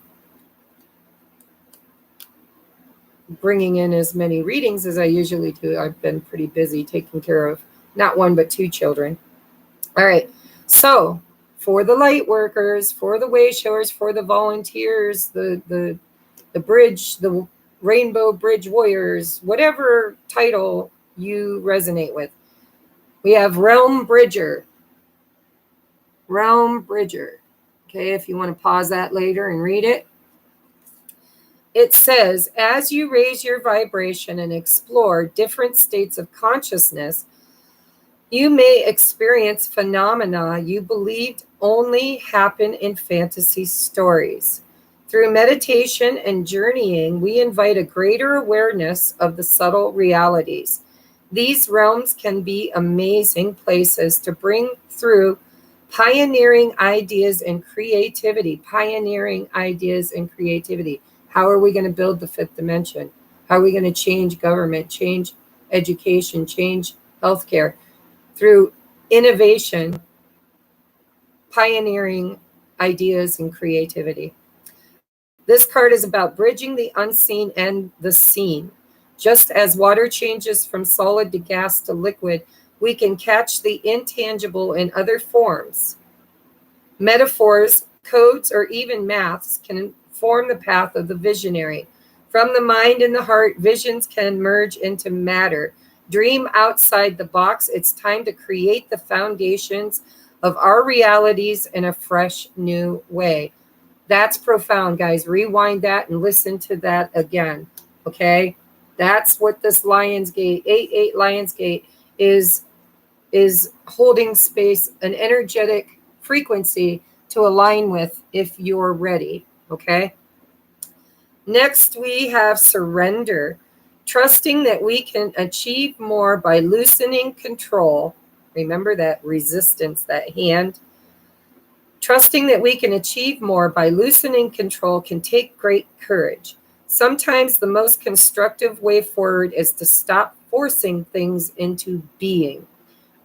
bringing in as many readings as I usually do, I've been pretty busy taking care of not one but two children. All right. So for the light workers, for the way showers, for the volunteers, the bridge, the Rainbow Bridge Warriors, whatever title you resonate with, we have Realm Bridger. Realm Bridger. Okay, if you want to pause that later and read it. It says, as you raise your vibration and explore different states of consciousness, you may experience phenomena you believed only happen in fantasy stories. Through meditation and journeying, we invite a greater awareness of the subtle realities. These realms can be amazing places to bring through pioneering ideas and creativity. Pioneering ideas and creativity. How are we going to build the fifth dimension? How are we going to change government, change education, change healthcare? Through innovation, pioneering ideas and creativity. This card is about bridging the unseen and the seen. Just as water changes from solid to gas to liquid, we can catch the intangible in other forms. Metaphors, codes, or even maths can form the path of the visionary. From the mind and the heart, visions can merge into matter. Dream outside the box. It's time to create the foundations of our realities in a fresh new way. That's profound, guys. Rewind that and listen to that again. Okay? That's what this Lionsgate, 8-8 Lionsgate is holding space, an energetic frequency to align with if you're ready. Okay? Next, we have surrender. Trusting that we can achieve more by loosening control. Remember that resistance, that hand. Trusting that we can achieve more by loosening control can take great courage. Sometimes the most constructive way forward is to stop forcing things into being,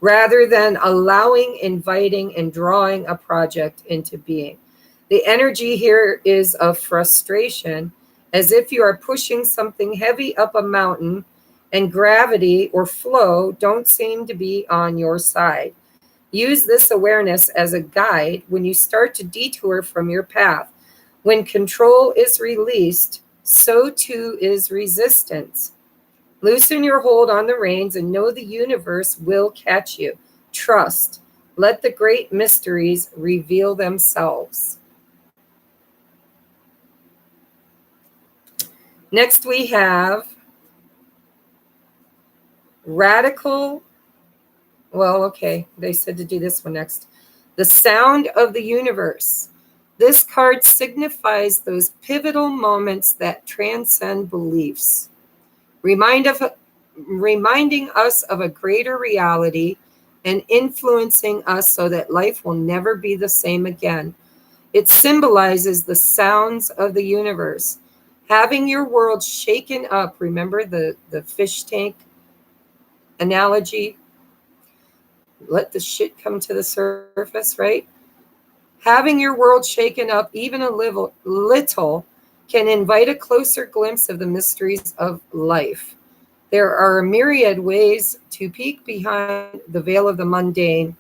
rather than allowing, inviting, and drawing a project into being. The energy here is of frustration, as if you are pushing something heavy up a mountain and gravity or flow don't seem to be on your side. Use this awareness as a guide when you start to detour from your path. When control is released, so too is resistance. Loosen your hold on the reins and know the universe will catch you. Trust. Let the great mysteries reveal themselves. Next, we have radical. Well, okay, they said to do this one next. The sound of the universe. This card signifies those pivotal moments that transcend beliefs, reminding us of a greater reality and influencing us so that life will never be the same again. It symbolizes the sounds of the universe. Having your world shaken up, remember the fish tank analogy? Let the shit come to the surface, right? Having your world shaken up even a little can invite a closer glimpse of the mysteries of life. There are a myriad ways to peek behind the veil of the mundane.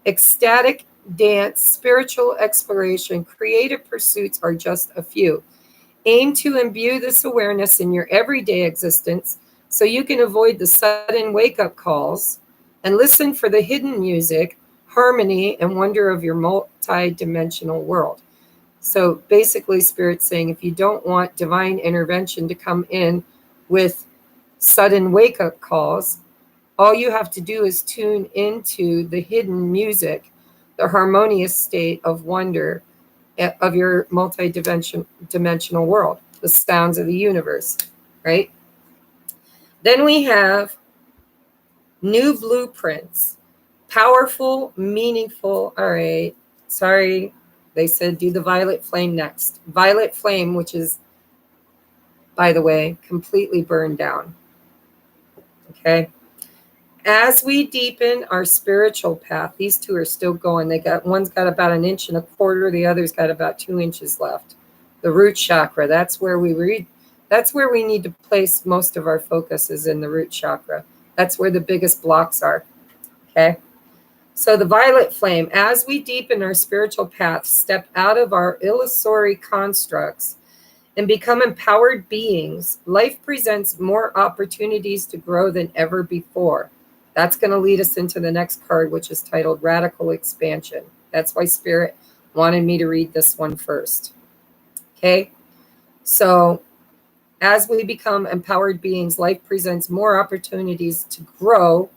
Ecstatic dance, spiritual exploration, creative pursuits are just a few. Aim to imbue this awareness in your everyday existence so you can avoid the sudden wake-up calls and listen for the hidden music, harmony, and wonder of your multi-dimensional world. So basically, Spirit's saying if you don't want divine intervention to come in with sudden wake-up calls, all you have to do is tune into the hidden music, the harmonious state of wonder of your multi-dimensional world, the sounds of the universe, right? Then we have new blueprints, powerful, meaningful. All right, sorry, they said do the violet flame next. Violet flame, which is by the way, completely burned down. Okay. As we deepen our spiritual path, these two are still going. One's got about 1.25 inches, the other's got about 2 inches left. The root chakra, that's where we need to place most of our focus, is in the root chakra. That's where the biggest blocks are. Okay. So the violet flame, as we deepen our spiritual path, step out of our illusory constructs and become empowered beings, life presents more opportunities to grow than ever before. That's going to lead us into the next card, which is titled Radical Expansion. That's why Spirit wanted me to read this one first. Okay. So as we become empowered beings, life presents more opportunities to grow,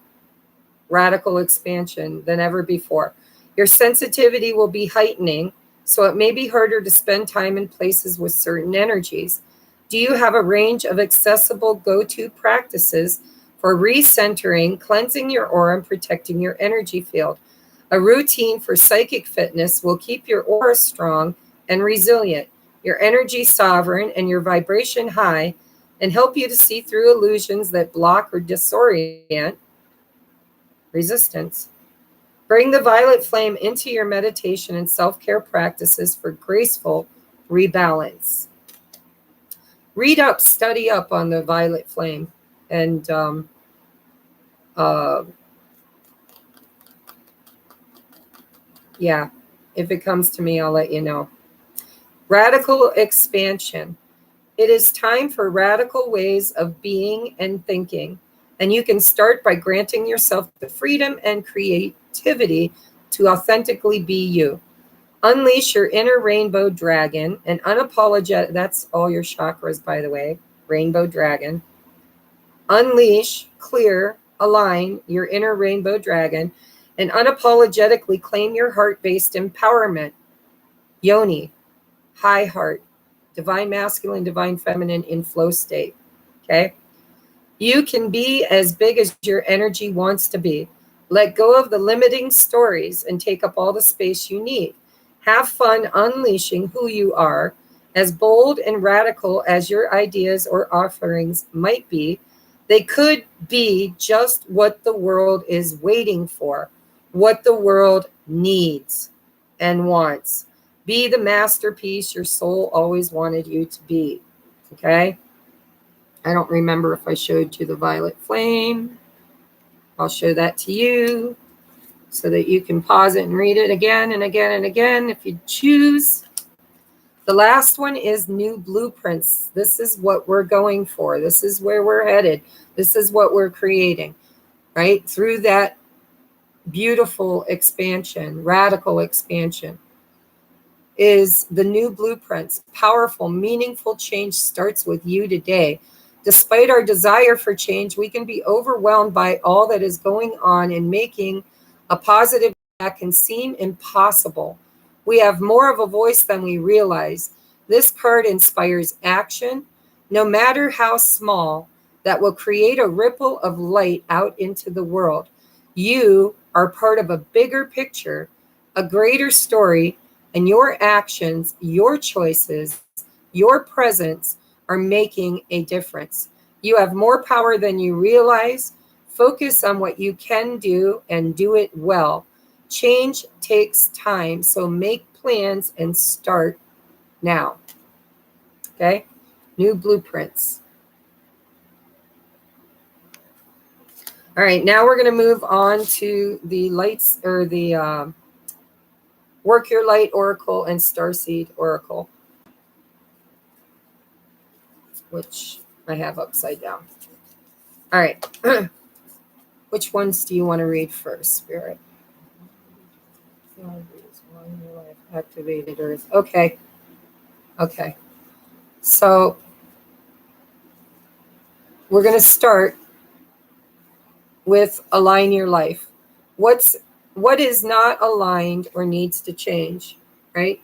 radical expansion, than ever before. Your sensitivity will be heightening, so it may be harder to spend time in places with certain energies. Do you have a range of accessible go-to practices for recentering, cleansing your aura, and protecting your energy field? A routine for psychic fitness will keep your aura strong and resilient, your energy sovereign, and your vibration high, and help you to see through illusions that block or disorient. Resistance. Bring the violet flame into your meditation and self-care practices for graceful rebalance. Read up, study up on the violet flame, and yeah, if it comes to me, I'll let you know. Radical expansion. It is time for radical ways of being and thinking. And you can start by granting yourself the freedom and creativity to authentically be you. Unleash your inner rainbow dragon and unapologetic. That's all your chakras, by the way. Rainbow dragon. Unleash, clear, align your inner rainbow dragon and unapologetically claim your heart-based empowerment. Yoni, high heart, divine masculine, divine feminine in flow state. Okay. You can be as big as your energy wants to be. Let go of the limiting stories and take up all the space you need. Have fun unleashing who you are. As bold and radical as your ideas or offerings might be, they could be just what the world is waiting for, what the world needs and wants. Be the masterpiece your soul always wanted you to be. Okay? I don't remember if I showed you the violet flame. I'll show that to you so that you can pause it and read it again and again and again if you choose. The last one is new blueprints. This is what we're going for. This is where we're headed. This is what we're creating, right? Through that beautiful expansion, radical expansion, is the new blueprints. Powerful, meaningful change starts with you today. Despite our desire for change, we can be overwhelmed by all that is going on, and making a positive that can seem impossible. We have more of a voice than we realize. This card inspires action, no matter how small, that will create a ripple of light out into the world. You are part of a bigger picture, a greater story, and your actions, your choices, your presence are making a difference. You have more power than you realize. Focus on what you can do and do it well. Change takes time, so make plans and start now. Okay? New blueprints. All right, now we're going to move on to the lights, or the Work Your Light Oracle and Starseed Oracle, which I have upside down. All right. Which ones do you want to read first, Spirit? Activated Earth. Okay. Okay. So we're going to start with Align Your Life. What is not aligned or needs to change, right?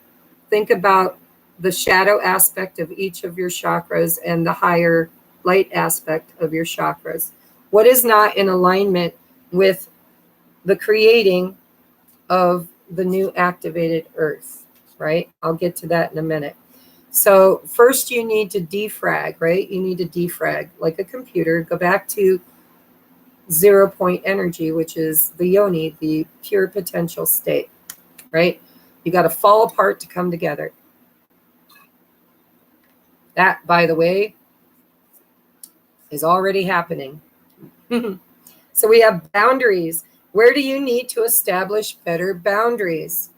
Think about the shadow aspect of each of your chakras and the higher light aspect of your chakras. What is not in alignment with the creating of the new activated Earth, right? I'll get to that in a minute. So first you need to defrag, right? You need to defrag like a computer, go back to 0 point energy, which is the yoni, the pure potential state, right? You got to fall apart to come together. That, by the way, is already happening. So we have boundaries. Where do you need to establish better boundaries?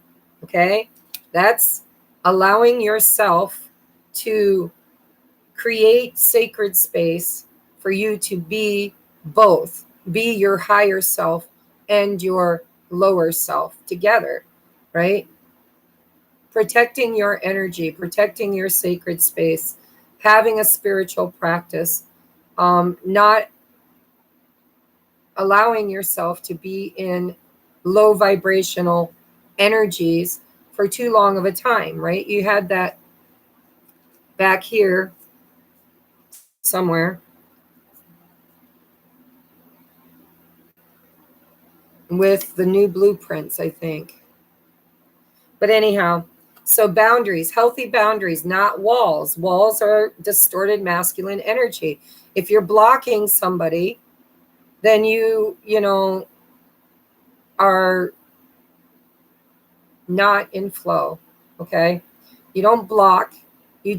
Okay, that's allowing yourself to create sacred space for you to be both, be your higher self and your lower self together, right? Protecting your energy, protecting your sacred space, having a spiritual practice, not allowing yourself to be in low vibrational energies for too long of a time, right? You had that back here somewhere with the new blueprints, I think. But anyhow, so boundaries, healthy boundaries, not walls. Walls are distorted masculine energy. If you're blocking somebody, then you know, are not in flow, okay? You don't block, you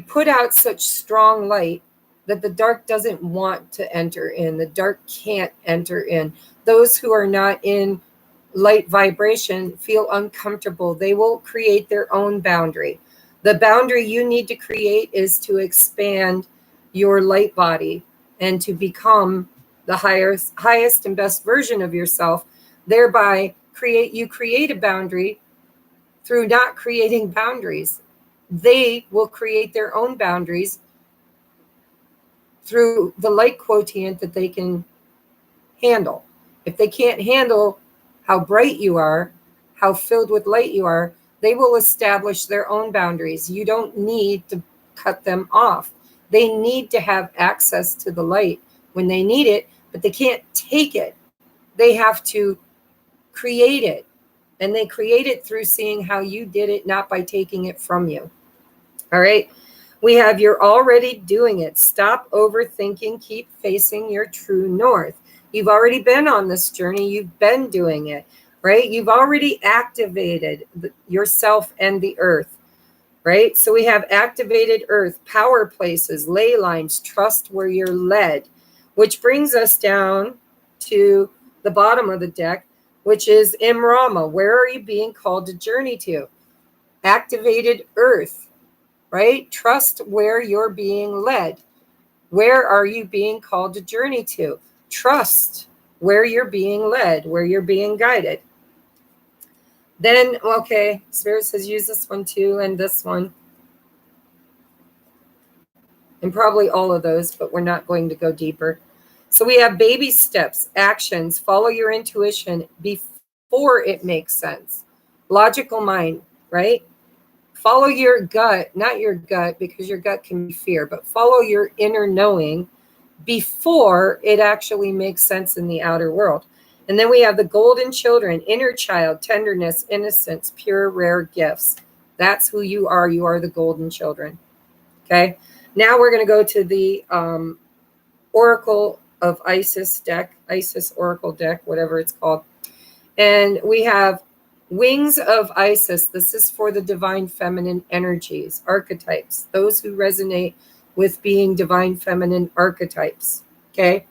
put out such strong light that the dark doesn't want to enter in. The dark can't enter in. Those who are not in light vibration feel uncomfortable. They will create their own boundary. The boundary you need to create is to expand your light body and to become the highest and best version of yourself. Thereby create a boundary through not creating boundaries. They will create their own boundaries through the light quotient that they can handle. If they can't handle how bright you are, how filled with light you are, they will establish their own boundaries. You don't need to cut them off. They need to have access to the light when they need it, but they can't take it. They have to create it. And they create it through seeing how you did it, not by taking it from you. All right. We have you're already doing it. Stop overthinking. Keep facing your true north. You've already been on this journey. You've been doing it, right? You've already activated yourself and the earth, right? So we have activated earth, power places, ley lines, trust where you're led, which brings us down to the bottom of the deck, which is Imrama. Where are you being called to journey to? Activated earth, right? Trust where you're being led. Where are you being called to journey to? Trust where you're being led, where you're being guided. Then, okay, Spirit says use this one too and this one. And probably all of those, but we're not going to go deeper. So we have baby steps, actions, follow your intuition before it makes sense. Logical mind, right? Follow your gut, not your gut, because your gut can be fear, but follow your inner knowing before it actually makes sense in the outer world. And then we have the golden children, inner child, tenderness, innocence, pure, rare gifts. That's who you are. You are the golden children. Okay. Now we're going to go to the Oracle of Isis deck, Isis Oracle deck, whatever it's called. And we have Wings of Isis. This is for the divine feminine energies, archetypes, those who resonate with being divine feminine archetypes. Okay.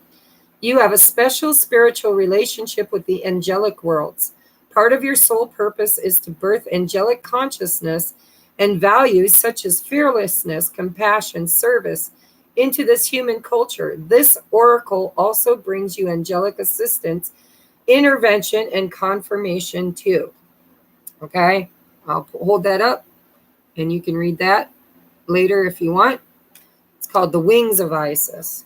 You have a special spiritual relationship with the angelic worlds. Part of your soul purpose is to birth angelic consciousness and values such as fearlessness, compassion, service into this human culture. This oracle also brings you angelic assistance, intervention, and confirmation too. Okay, I'll hold that up and you can read that later if you want. It's called the Wings of Isis.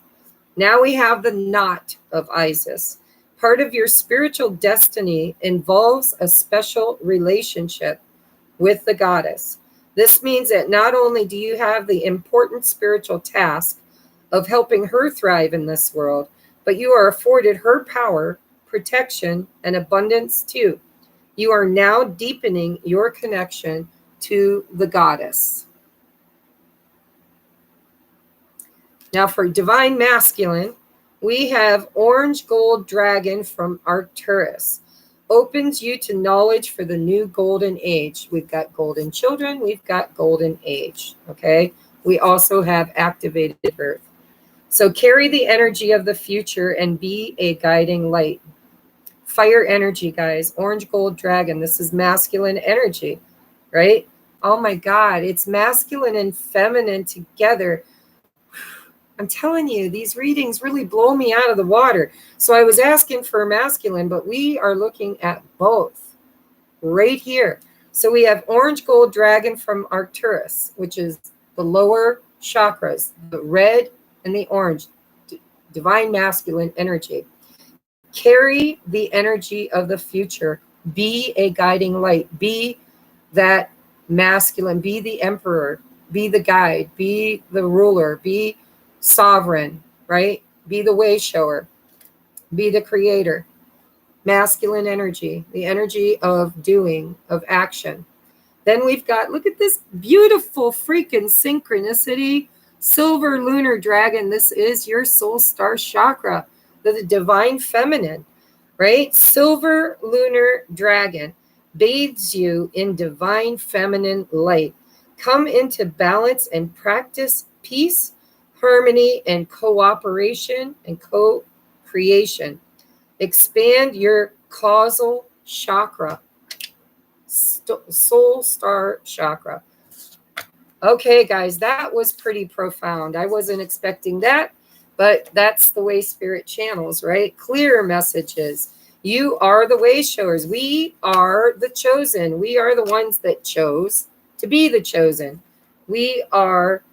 Now we have the Knot of Isis. Part of your spiritual destiny involves a special relationship with the goddess. This means that not only do you have the important spiritual task of helping her thrive in this world, but you are afforded her power, protection, and abundance too. You are now deepening your connection to the goddess. Now for divine masculine, we have orange gold dragon from Arcturus. Opens you to knowledge for the new golden age. We've got golden children. We've got golden age. Okay. We also have activated earth. So carry the energy of the future and be a guiding light. Fire energy, guys. Orange gold dragon. This is masculine energy, right? Oh my God. It's masculine and feminine together. I'm telling you, these readings really blow me out of the water. So I was asking for masculine, but we are looking at both right here. So we have orange gold dragon from Arcturus, which is the lower chakras, the red and the orange, divine masculine energy. Carry the energy of the future. Be a guiding light. Be that masculine. Be the emperor. Be the guide. Be the ruler. Be sovereign, right? Be the way shower. Be the creator. Masculine energy, the energy of doing, of action. Then we've got, look at this beautiful freaking synchronicity. Silver lunar dragon. This is your soul star chakra, the divine feminine, right? Silver lunar dragon bathes you in divine feminine light. Come into balance and practice peace, harmony, and cooperation and co-creation. Expand your causal chakra, soul star chakra. Okay, guys, that was pretty profound. I wasn't expecting that, but that's the way spirit channels, right? Clear messages. You are the way showers. We are the chosen. We are the ones that chose to be the chosen. We are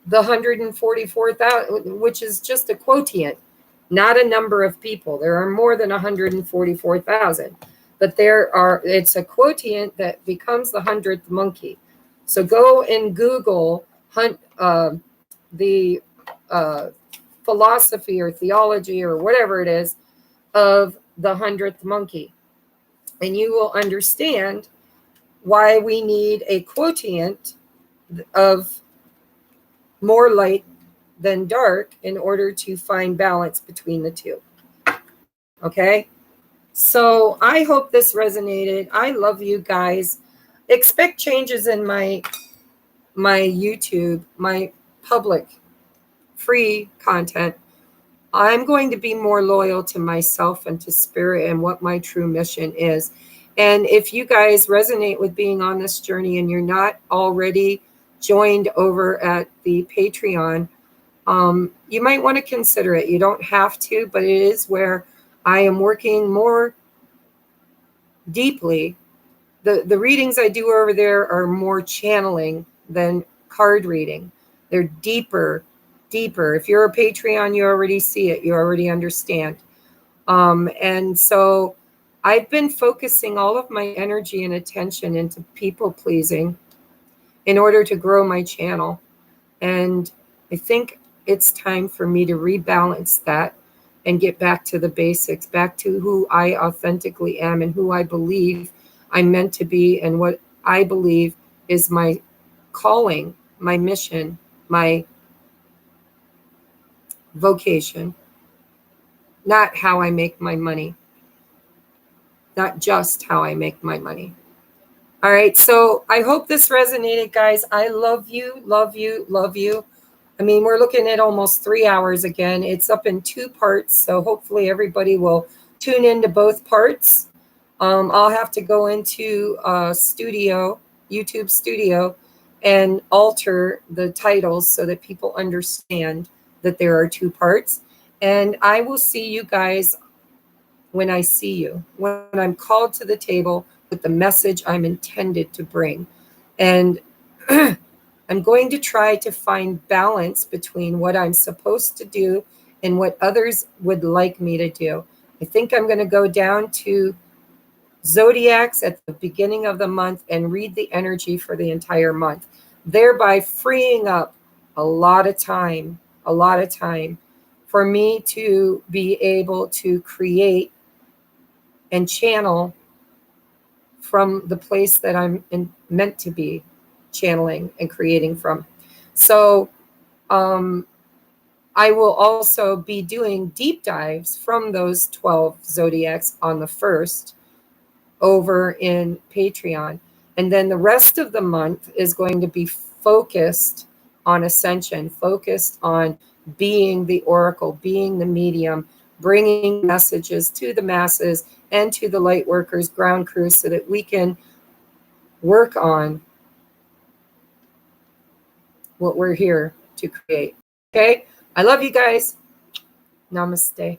the 144,000, which is just a quotient, not a number of people. There are more than 144,000, but it's a quotient that becomes the 100th monkey. So go and Google the philosophy or theology or whatever it is of the 100th monkey, and you will understand why we need a quotient of more light than dark in order to find balance between the two. Okay? So I hope this resonated. I love you guys. Expect changes in my YouTube, my public free content. I'm going to be more loyal to myself and to spirit and what my true mission is. And if you guys resonate with being on this journey and you're not already joined over at the Patreon, you might want to consider it. You don't have to, but it is where I am working more deeply. The readings I do over there are more channeling than card reading. They're deeper. If you're a Patreon, you already see it. You already understand. And so I've been focusing all of my energy and attention into people pleasing in order to grow my channel. And I think it's time for me to rebalance that and get back to the basics, back to who I authentically am and who I believe I'm meant to be and what I believe is my calling, my mission, my vocation, not how I make my money, not just how I make my money. All right, so I hope this resonated, guys. I love you, love you, love you. I mean, we're looking at almost 3 hours again. It's up in 2 parts, so hopefully everybody will tune into both parts. I'll have to go into YouTube Studio, and alter the titles so that people understand that there are 2 parts. And I will see you guys when I see you, when I'm called to the table with the message I'm intended to bring. And I'm going to try to find balance between what I'm supposed to do and what others would like me to do. I think I'm going to go down to zodiacs at the beginning of the month and read the energy for the entire month, thereby freeing up a lot of time for me to be able to create and channel from the place that I'm meant to be channeling and creating from. So I will also be doing deep dives from those 12 zodiacs on the 1st over in Patreon. And then the rest of the month is going to be focused on ascension, focused on being the oracle, being the medium, bringing messages to the masses and to the light workers, ground crews, so that we can work on what we're here to create. Okay? I love you guys. Namaste.